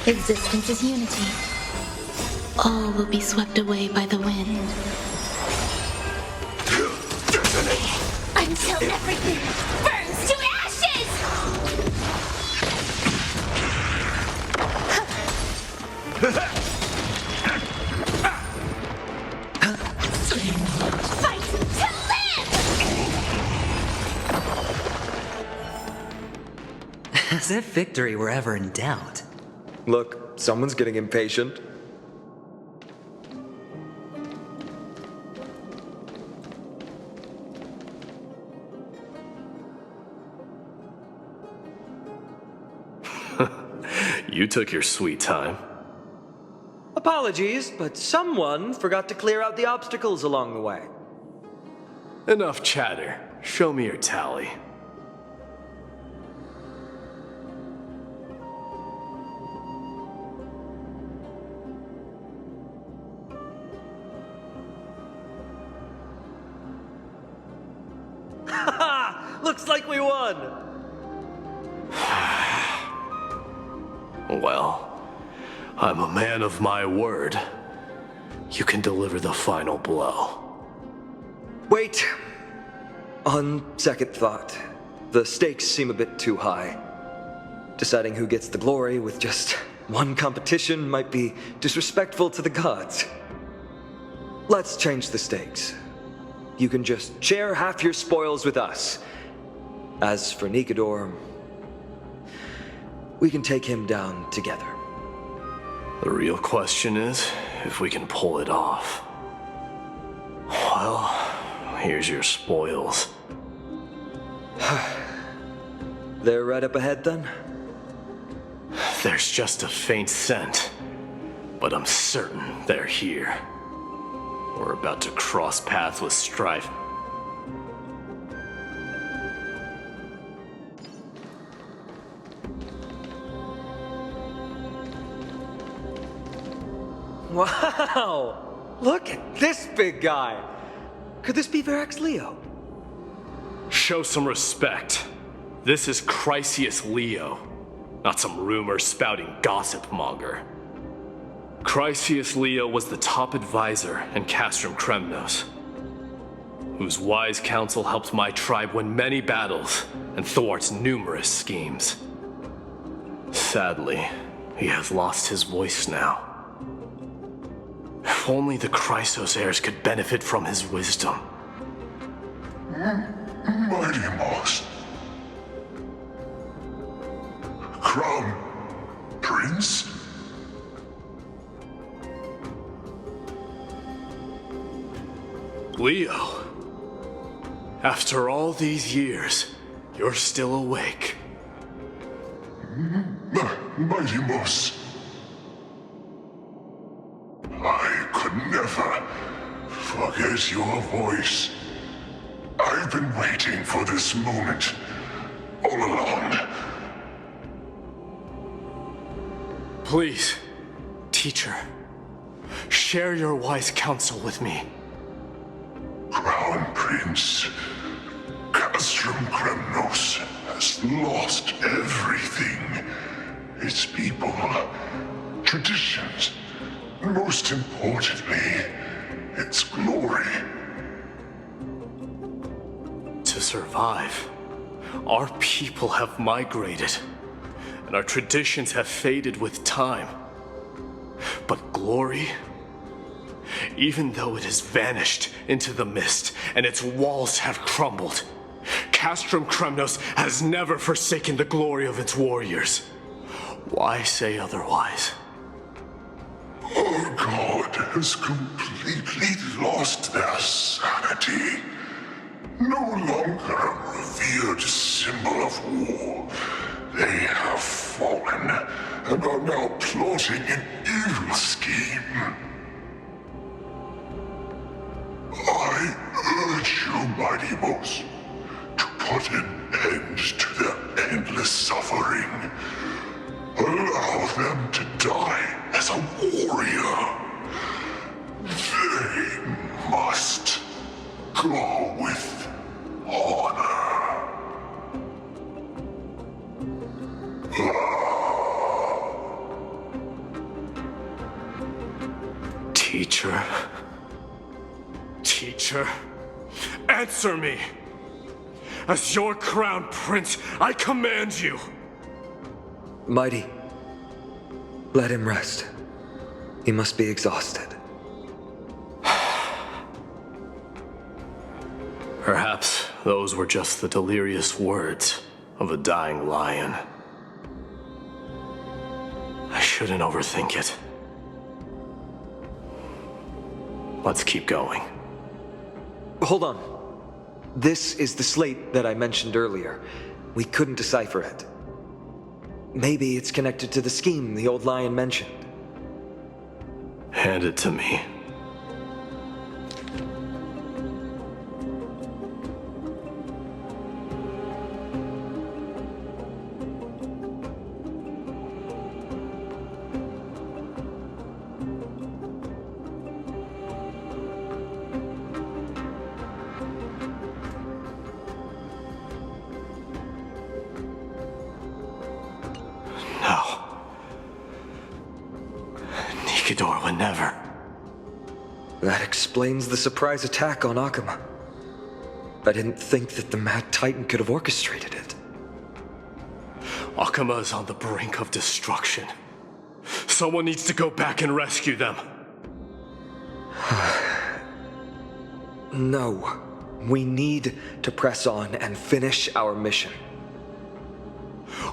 Existence is unity. All will be swept away by the wind. Until everything burns to ashes! Fight to live! As if victory were ever in doubt. Look, someone's getting impatient. You took your sweet time. Apologies, but someone forgot to clear out the obstacles along the way. Enough chatter. Show me your tally. Looks like we won! Well, I'm a man of my word. You can deliver the final blow. Wait. On second thought, the stakes seem a bit too high. Deciding who gets the glory with just one competition might be disrespectful to the gods. Let's change the stakes. You can just share half your spoils with us. As for Nikador, we can take him down together. The real question is if we can pull it off. Well, here's your spoils. They're right up ahead then? There's just a faint scent, but I'm certain they're here. We're about to cross paths with strife. Wow! Look at this big guy! Could this be Varric's Leo? Show some respect. This is Chrysius Leo, not some rumor-spouting gossip monger. Chrysius Leo was the top advisor in Castrum Kremnos, whose wise counsel helped my tribe win many battles and thwart numerous schemes. Sadly, he has lost his voice now. If only the Chrysos heirs could benefit from his wisdom. Mighty Moss. Crown Prince? Leo, after all these years, you're still awake. Mighty Moss. I could never forget your voice. I've been waiting for this moment all along. Please, teacher, share your wise counsel with me. Crown Prince, Castrum Kremnos has lost everything. Its people, traditions, and most importantly, its glory. To survive, our people have migrated, and our traditions have faded with time. But glory, even though it has vanished into the mist and its walls have crumbled, Castrum Kremnos has never forsaken the glory of its warriors. Why say otherwise? Our god has completely lost their sanity. No longer a revered symbol of war, they have fallen and are now plotting an evil scheme. I urge you, Mighty Moss, to put an end to their endless suffering. Allow them to die as a warrior. They must go with honor. Teacher? Teacher? Answer me! As your crown prince, I command you! Mighty, let him rest. He must be exhausted. Perhaps those were just the delirious words of a dying lion. I shouldn't overthink it. Let's keep going. Hold on. This is the slate that I mentioned earlier. We couldn't decipher it. Maybe it's connected to the scheme the old lion mentioned. Hand it to me. Nikidor would never. That explains the surprise attack on Akama. I didn't think that the Mad Titan could have orchestrated it. Akama is on the brink of destruction. Someone needs to go back and rescue them. No. We need to press on and finish our mission.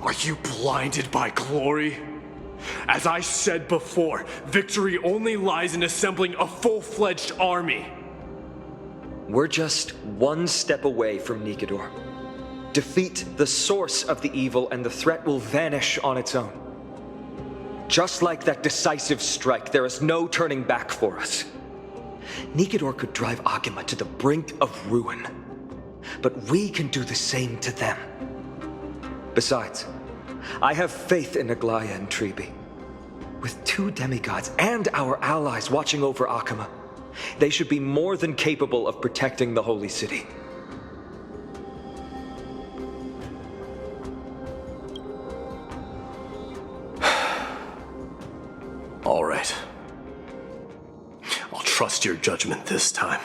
Are you blinded by glory? As I said before, victory only lies in assembling a full-fledged army. We're just one step away from Nikidor. Defeat the source of the evil and the threat will vanish on its own. Just like that decisive strike, there is no turning back for us. Nikidor could drive Akama to the brink of ruin, but we can do the same to them. Besides, I have faith in Aglaya and Tribi. With 2 demigods and our allies watching over Akama, they should be more than capable of protecting the Holy City. All right. I'll trust your judgment this time.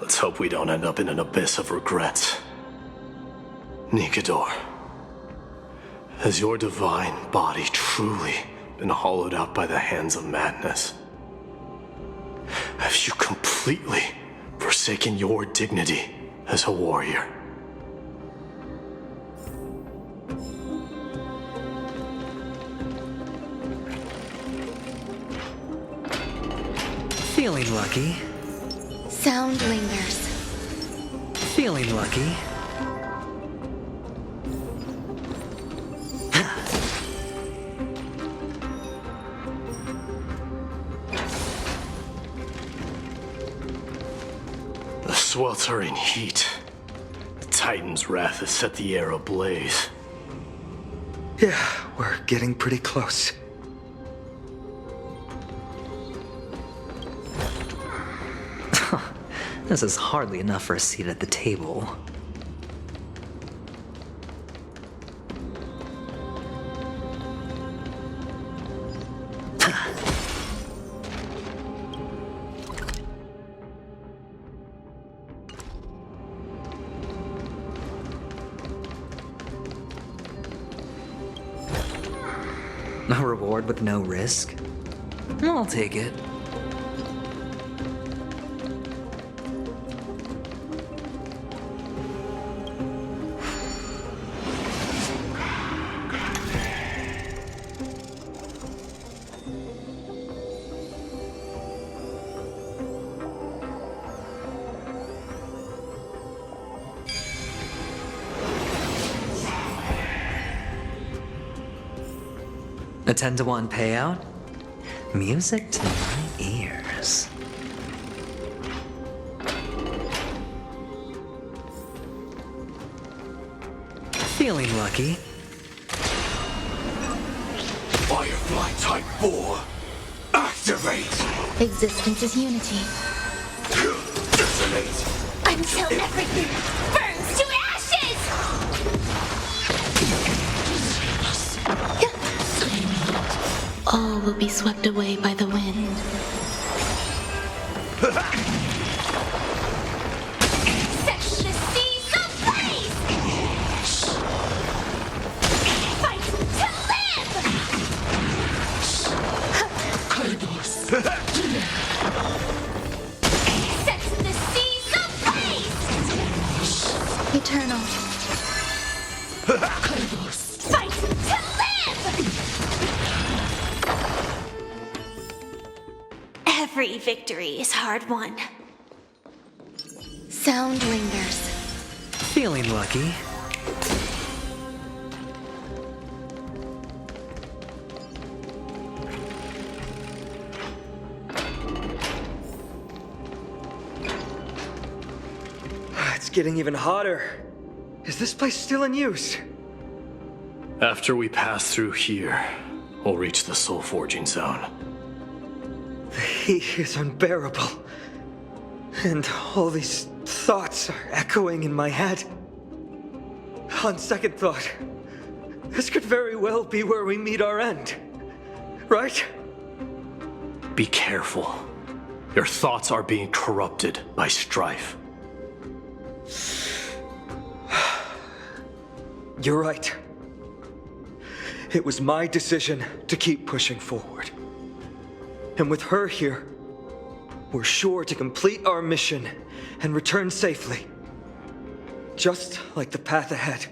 Let's hope we don't end up in an abyss of regrets. Nikador, has your divine body truly been hollowed out by the hands of madness? Have you completely forsaken your dignity as a warrior? Feeling lucky. Sound lingers. Feeling lucky. The sweltering heat. The Titan's wrath has set the air ablaze. Yeah, we're getting pretty close. This is hardly enough for a seat at the table. A reward with no risk? I'll take it. A 10-to-1 payout? Music to my ears. Feeling lucky. Firefly Type 4. Activate! Existence is unity. Detonate! Until everything burns to ashes! All will be swept away by the wind. Set the seas ablaze! Fight to live! Set the seas ablaze! Eternal. Fight to live! Every victory is hard won. Sound lingers. Feeling lucky. It's getting even hotter. Is this place still in use? After we pass through here, we'll reach the soul forging zone. The heat is unbearable. And all these thoughts are echoing in my head. On second thought, this could very well be where we meet our end. Right? Be careful. Your thoughts are being corrupted by strife. You're right. It was my decision to keep pushing forward. And with her here, we're sure to complete our mission and return safely. Just like the path ahead.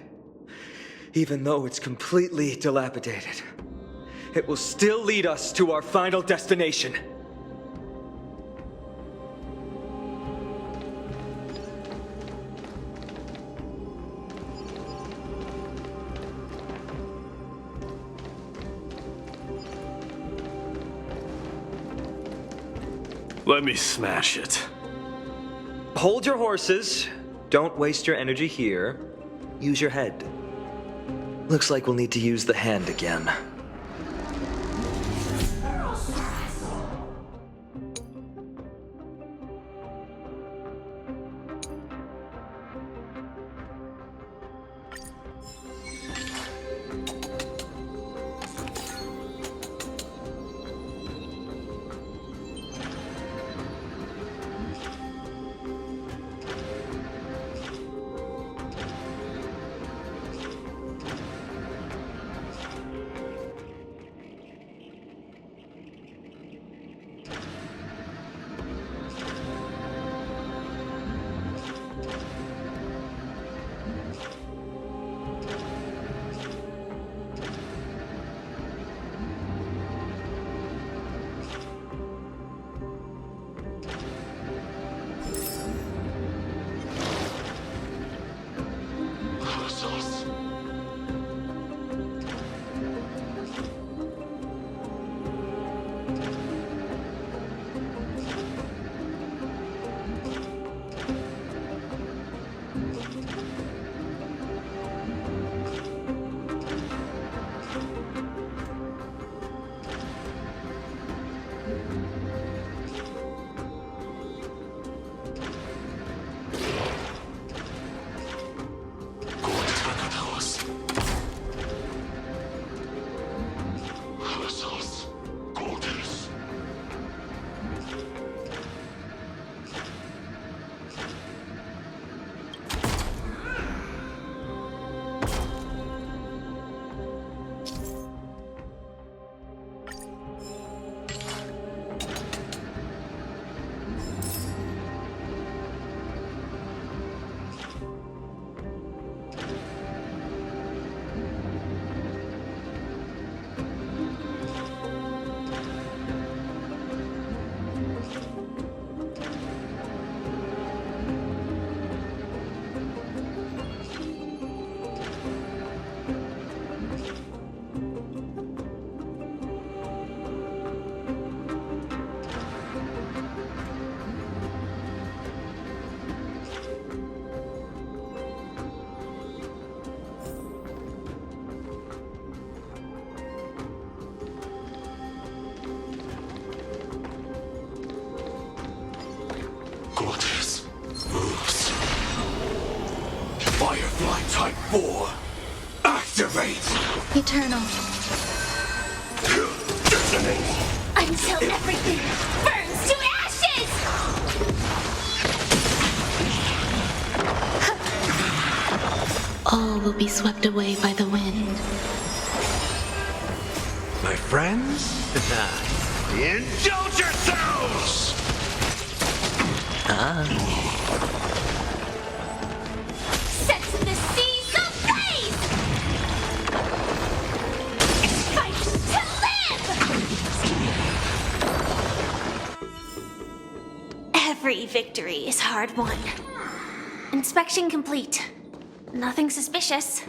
Even though it's completely dilapidated, it will still lead us to our final destination. Let me smash it. Hold your horses. Don't waste your energy here. Use your head. Looks like we'll need to use the hand again. Type 4. Activate! Eternal. Detonate! Until everything burns to ashes! All will be swept away by the wind. My friends? Indulge yourselves! Sets the seas ablaze! Fight to live! Every victory is hard won. Inspection complete. Nothing suspicious.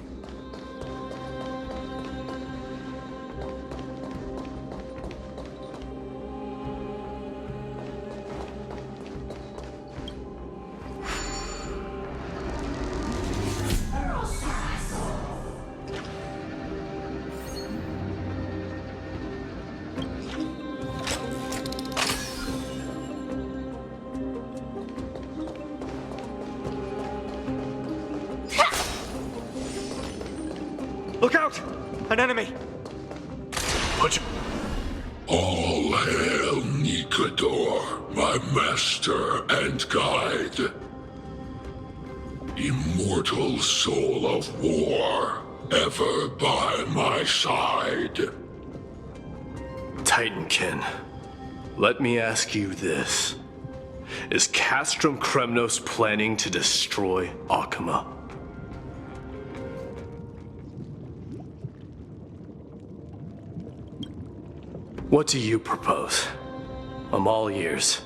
Look out! An enemy! Put your... All hail Nikador, my master and guide. Immortal soul of war, ever by my side. Titankin, let me ask you this. Is Castrum Kremnos planning to destroy Akama? What do you propose? I'm all ears.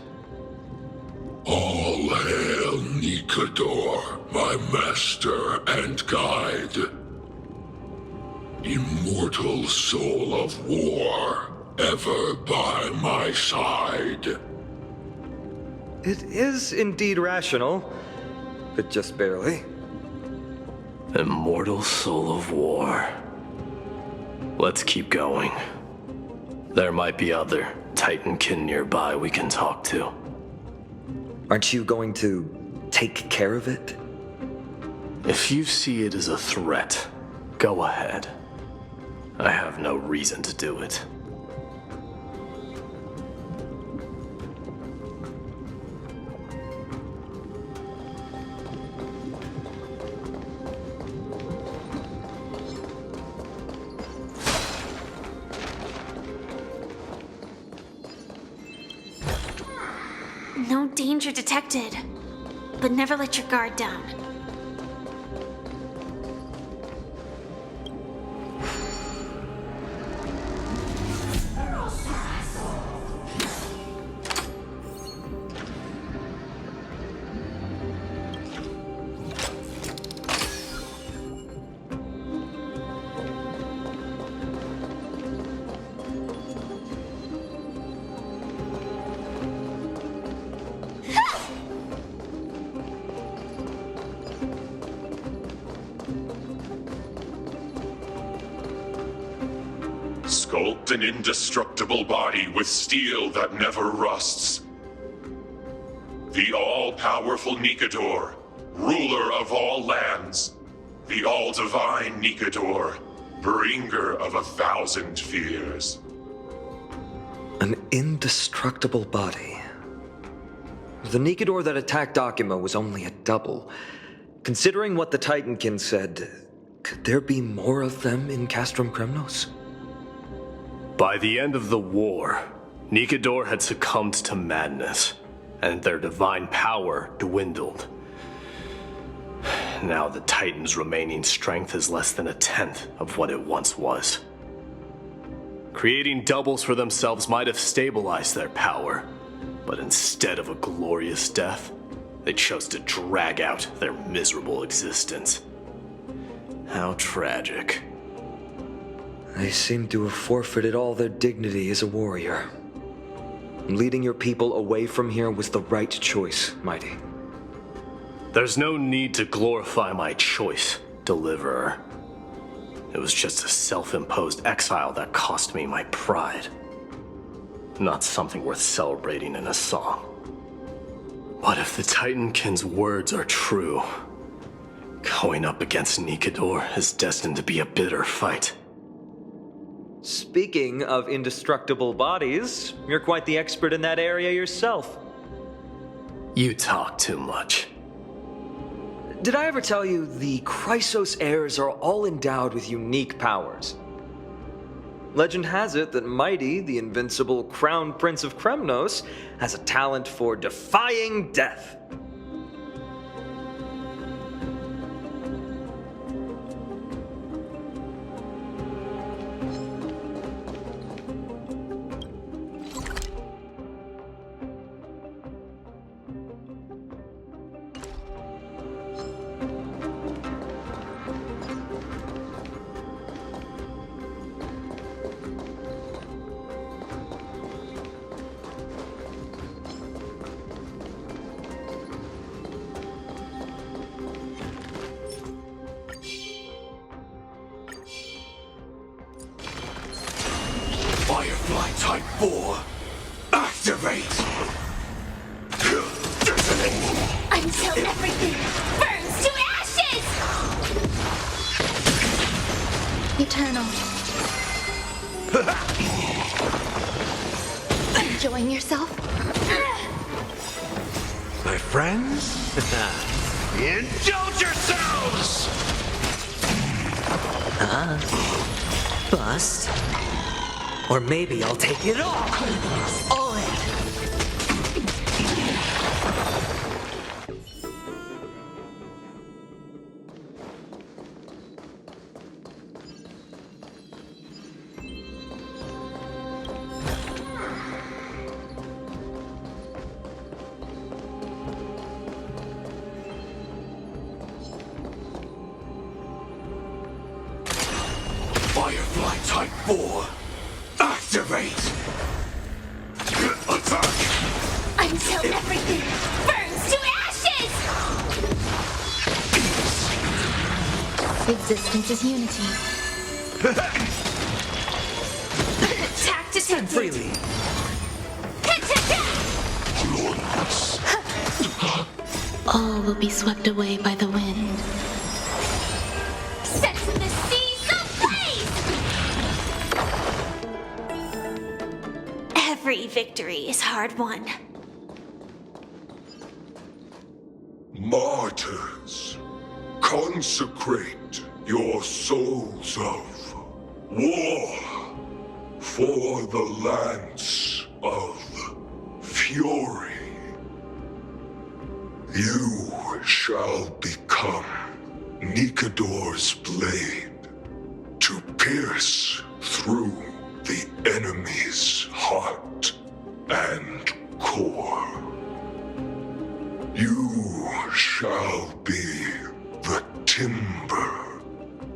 All hail Nikador, my master and guide. Immortal soul of war, ever by my side. It is indeed rational, but just barely. Immortal soul of war. Let's keep going. There might be other Titankin nearby we can talk to. Aren't you going to take care of it? If you see it as a threat, go ahead. I have no reason to do it. No danger detected. But never let your guard down. Sculpt an indestructible body with steel that never rusts. The all-powerful Nikador, ruler of all lands. The all-divine Nikador, bringer of 1,000 fears. An indestructible body. The Nikador that attacked Akima was only a double. Considering what the Titankin said, could there be more of them in Castrum Kremnos? By the end of the war, Nikador had succumbed to madness, and their divine power dwindled. Now the Titan's remaining strength is less than 1/10 of what it once was. Creating doubles for themselves might have stabilized their power, but instead of a glorious death, they chose to drag out their miserable existence. How tragic. They seem to have forfeited all their dignity as a warrior. Leading your people away from here was the right choice, Mighty. There's no need to glorify my choice, Deliverer. It was just a self-imposed exile that cost me my pride. Not something worth celebrating in a song. But if the Titankin's words are true, Going up against Nikador is destined to be a bitter fight. Speaking of indestructible bodies, you're quite the expert in that area yourself. You talk too much. Did I ever tell you the Chrysos heirs are all endowed with unique powers? Legend has it that Mighty, the invincible Crown Prince of Kremnos, has a talent for defying death. Firefly Type 4. Activate! Detonate! Until everything burns to ashes! Eternal. Enjoying yourself? My friends? Indulge yourselves! Bust. Or maybe I'll take it all! All in! Firefly Type 4. Activate! Attack! Until everything burns to ashes! Existence is unity. Attack detected! Freely. All will be swept away by the wind. Sets the seas ablaze! Every victory is hard won. Martyrs, consecrate your souls of war for the lance of fury. You shall become Nikador's blade to pierce through the enemy's heart and core. You shall be the timber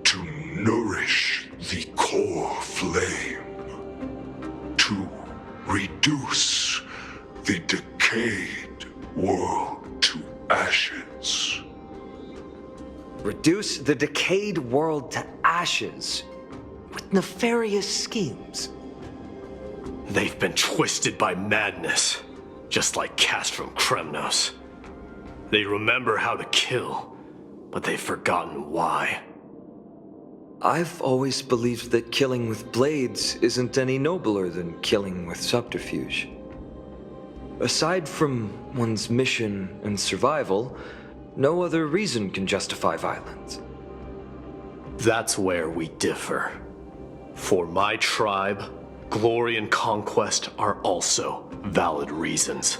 to nourish the core flame, to reduce the decayed world to ashes. Reduce the decayed world to ashes with nefarious schemes. They've been twisted by madness, just like cast from Kremnos. They remember how to kill, but they've forgotten why. I've always believed that killing with blades isn't any nobler than killing with subterfuge. Aside from one's mission and survival, no other reason can justify violence. That's where we differ. For my tribe, glory and conquest are also valid reasons.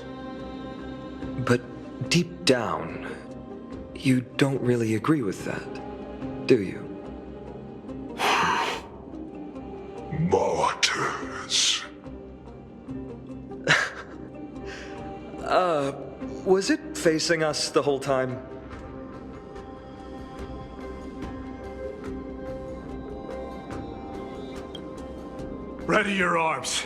But deep down, you don't really agree with that, do you? Martyrs. Was it facing us the whole time? Ready your arms.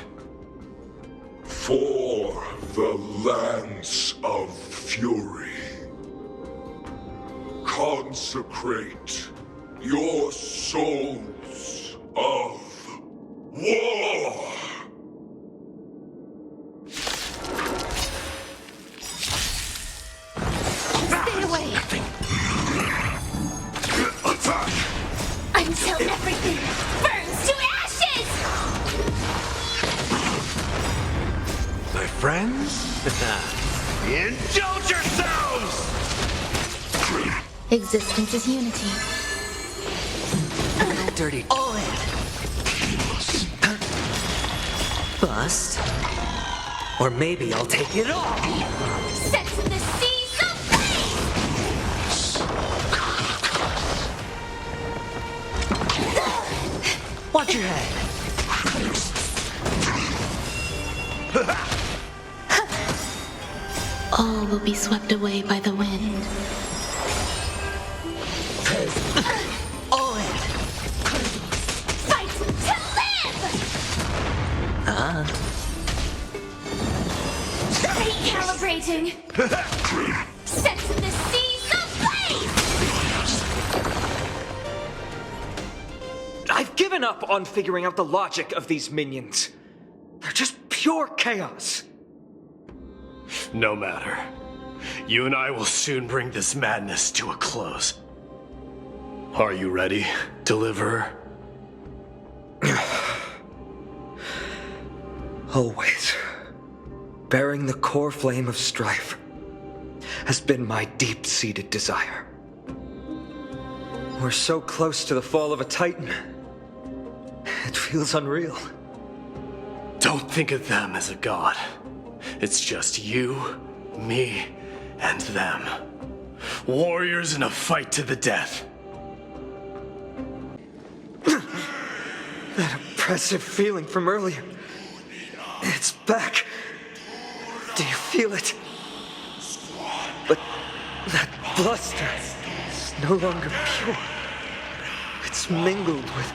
For the lance of fury. Consecrate your souls of war. Stay away! friends? Indulge yourselves! Existence is unity. No dirty. All in. Bust. Or maybe I'll take it all. Set the seas ablaze! Watch your head. All will be swept away by the wind. All in. Fight to live! Recalibrating. Set the seas ablaze! I've given up on figuring out the logic of these minions. They're just pure chaos. No matter. You and I will soon bring this madness to a close. Are you ready, Deliverer? Always. Bearing the core flame of strife has been my deep-seated desire. We're so close to the fall of a Titan. It feels unreal. Don't think of them as a god. It's just you, me, and them. Warriors in a fight to the death. That oppressive feeling from earlier. It's back. Do you feel it? But that bluster is no longer pure. It's mingled with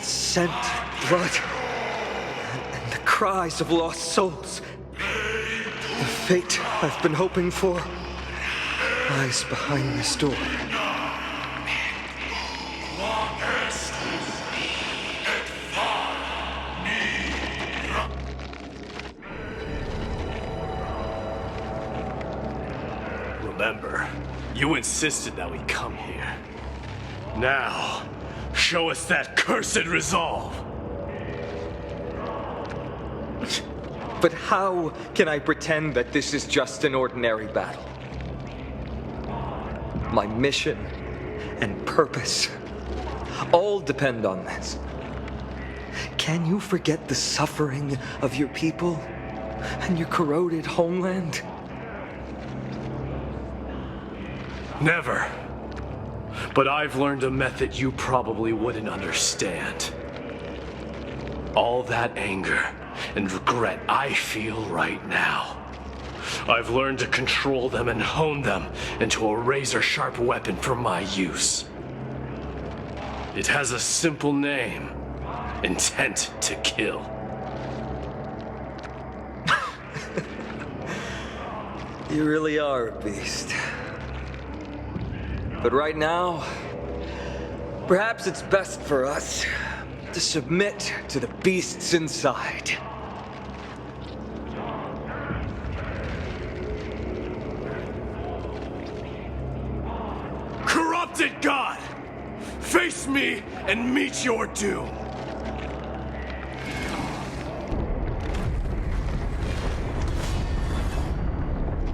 scent, blood, and the cries of lost souls. The fate I've been hoping for lies behind this door. Remember, you insisted that we come here. Now, show us that cursed resolve! But how can I pretend that this is just an ordinary battle? My mission and purpose all depend on this. Can you forget the suffering of your people and your corroded homeland? Never. But I've learned a method you probably wouldn't understand. All that anger and regret I feel right now. I've learned to control them and hone them into a razor-sharp weapon for my use. It has a simple name: intent to kill. You really are a beast. But right now, perhaps it's best for us to submit to the beasts inside. Corrupted God! Face me and meet your doom!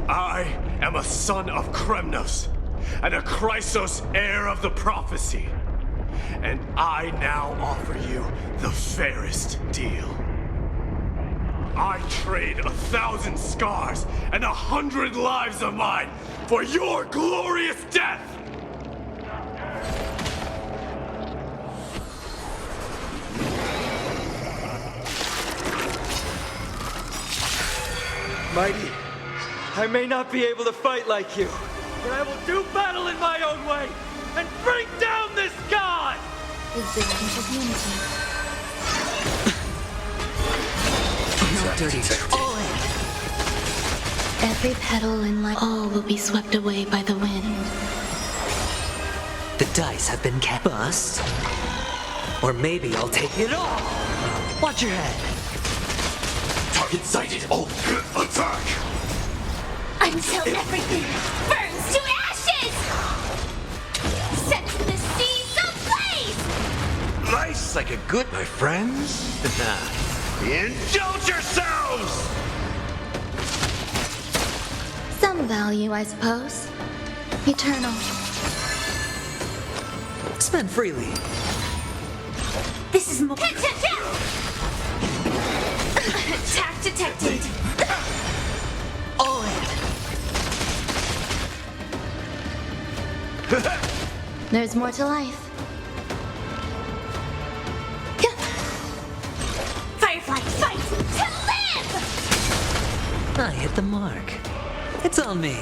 I am a son of Kremnos, and a Chrysos heir of the prophecy. And I now offer you the fairest deal. I trade 1,000 scars and 100 lives of mine for your glorious death! Mighty, I may not be able to fight like you, but I will do battle in my own way and bring down this god! Existence is unity. No dirty. All in. Every petal in life, all will be swept away by the wind. The dice have been cast. Bust. Or maybe I'll take it all. Watch your head. Target sighted. All attack! Until everything burns to ashes! Set the seas ablaze! Life's like a good, my friends. Indulge yourselves! Some value, I suppose. Eternal. Spend freely. This is more. Attack detected. All in. There's more to life. Firefly, fight to live! I hit the mark. It's on me.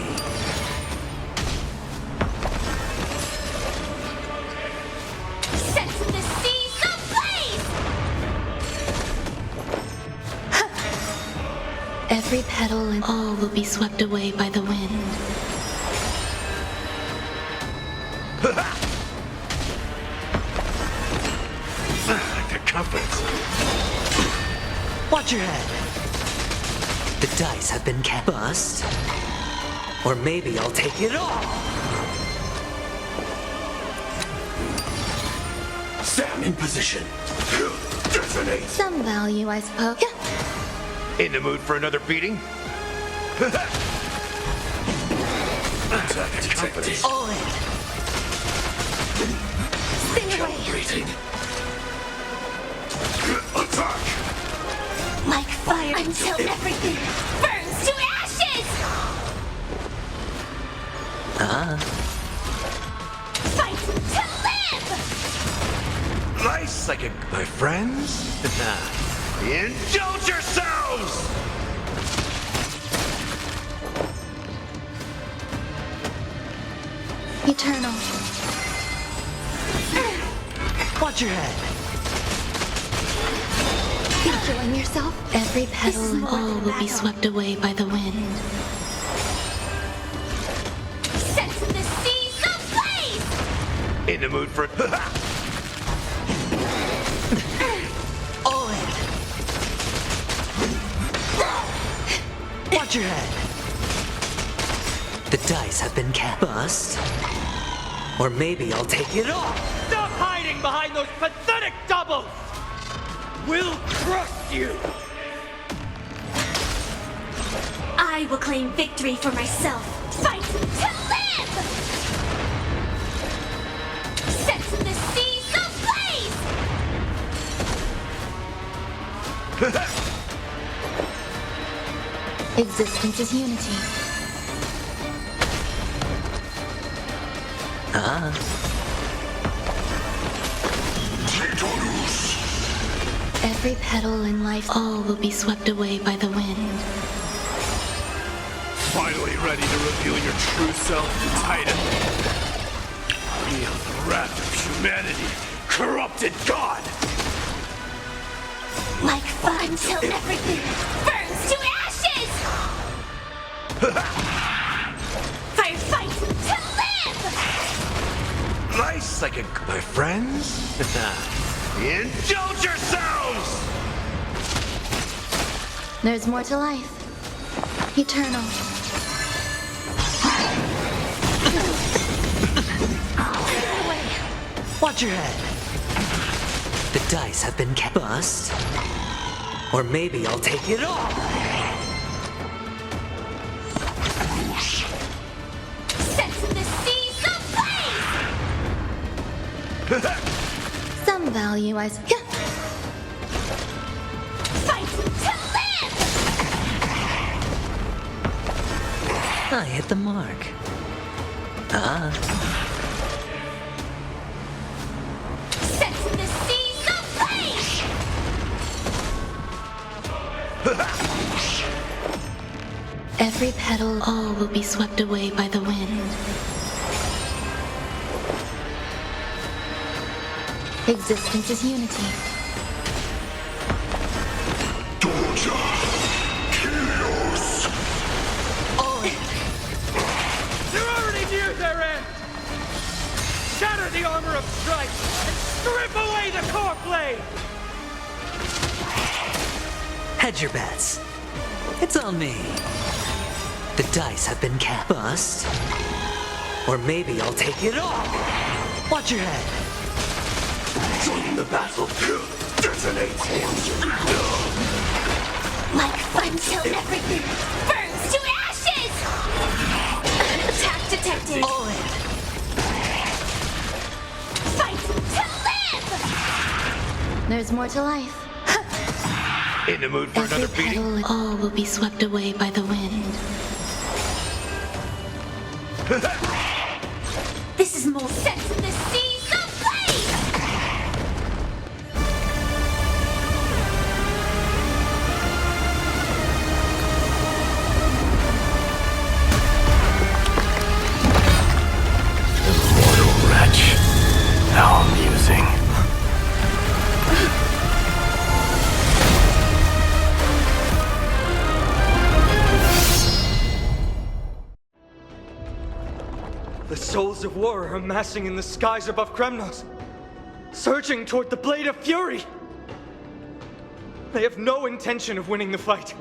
Set the seas ablaze! Every petal and all will be swept away by the wind. The comforts. Watch your head. The dice have been cast. Bust. Or maybe I'll take it all. Sam in position. Detonate. Some value, I suppose. In the mood for another beating? Attack detected. All in. Stay away! Calibrating. Attack! Like fire until everything burns to ashes! Fight to live! Nice, my friends. Indulge yourselves! Eternal. Watch your head. Enjoying yourself? Every petal and all will be swept away by the wind. Set the seas ablaze! In the mood for... All in. Watch your head. The dice have been cast. Bust. Or maybe I'll take it all. Stop hiding behind those pathetic doubles! We'll crush you! I will claim victory for myself. Fight to live! Set the seas ablaze! Existence is unity. Every petal in life, all will be swept away by the wind. Finally ready to reveal your true self, Titan. Feel the wrath of humanity, corrupted God! Like fire until everything burns to ashes! Firefight to live! Nice, my friends. Indulge yourselves! There's more to life. Eternal. Watch your head. The dice have been cast. Bust. Or maybe I'll take it all. Set the seas ablaze! Some value, I suppose. Fight to live! I hit the mark. Set the seas ablaze! Every petal, all will be swept away by the wind. Existence is unity. Torture. Chaos. All in. They're already near their end! Shatter the armor of strife and strip away the core blade! Hedge your bets. It's on me. The dice have been cast. Bust. Or maybe I'll take it all. Watch your head. Join the battle. Detonate. Like fun till everything burns to ashes! detected! All in. Fight to live! There's more to life. In the mood for Every another beating? petal, All will be swept away by the wind. This is more sense in the sea, so play! Immortal wretch. How amusing. The souls of war are amassing in the skies above Kremnos, surging toward the Blade of Fury. They have no intention of winning the fight.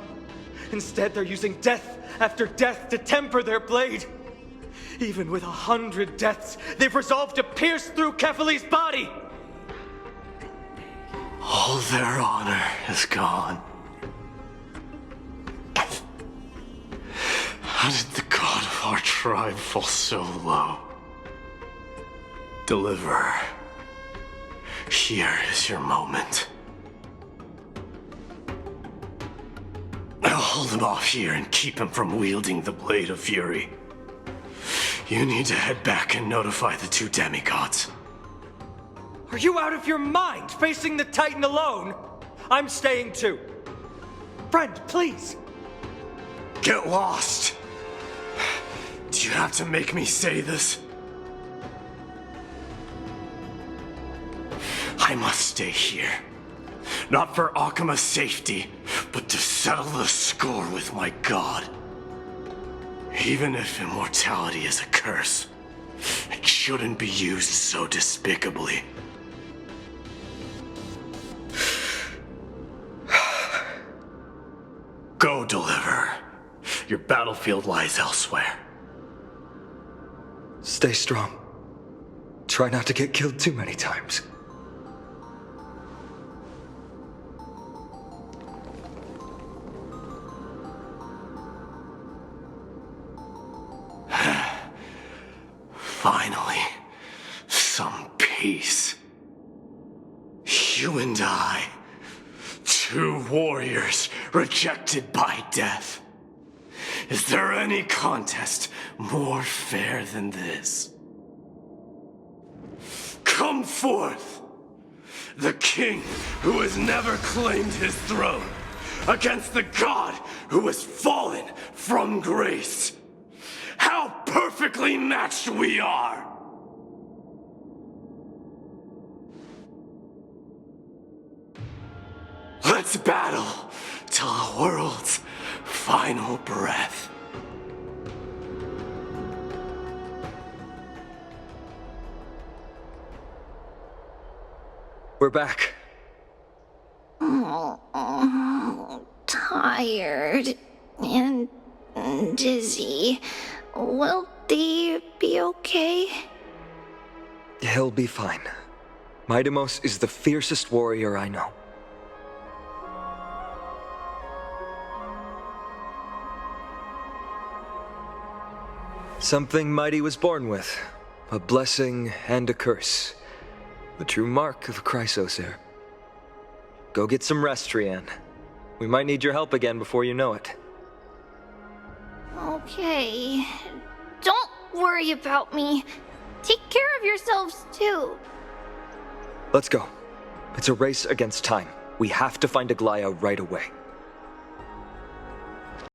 Instead, they're using death after death to temper their blade. Even with 100 deaths, they've resolved to pierce through Kefali's body. All their honor is gone. How did the god of our tribe fall so low? Deliverer, here is your moment. I'll hold him off here and keep him from wielding the Blade of Fury. You need to head back and notify the two demigods. Are you out of your mind, facing the Titan alone? I'm staying too. Friend, please. Get lost! Do you have to make me say this? I must stay here. Not for Akima's safety, but to settle the score with my god. Even if immortality is a curse, it shouldn't be used so despicably. Go, Deliverer. Your battlefield lies elsewhere. Stay strong. Try not to get killed too many times. Finally, some peace. You and I, two warriors rejected by death. Is there any contest more fair than this? Come forth, the king who has never claimed his throne, against the god who has fallen from grace. How perfectly matched we are! Let's battle till the world's final breath. We're back. Tired and dizzy. Will they be okay? He'll be fine. Midamos is the fiercest warrior I know. Something mighty was born with. A blessing and a curse. The true mark of Chrysosair. Go get some rest, Trianne. We might need your help again before you know it. Okay. Don't worry about me. Take care of yourselves, too. Let's go. It's a race against time. We have to find Aglaya right away.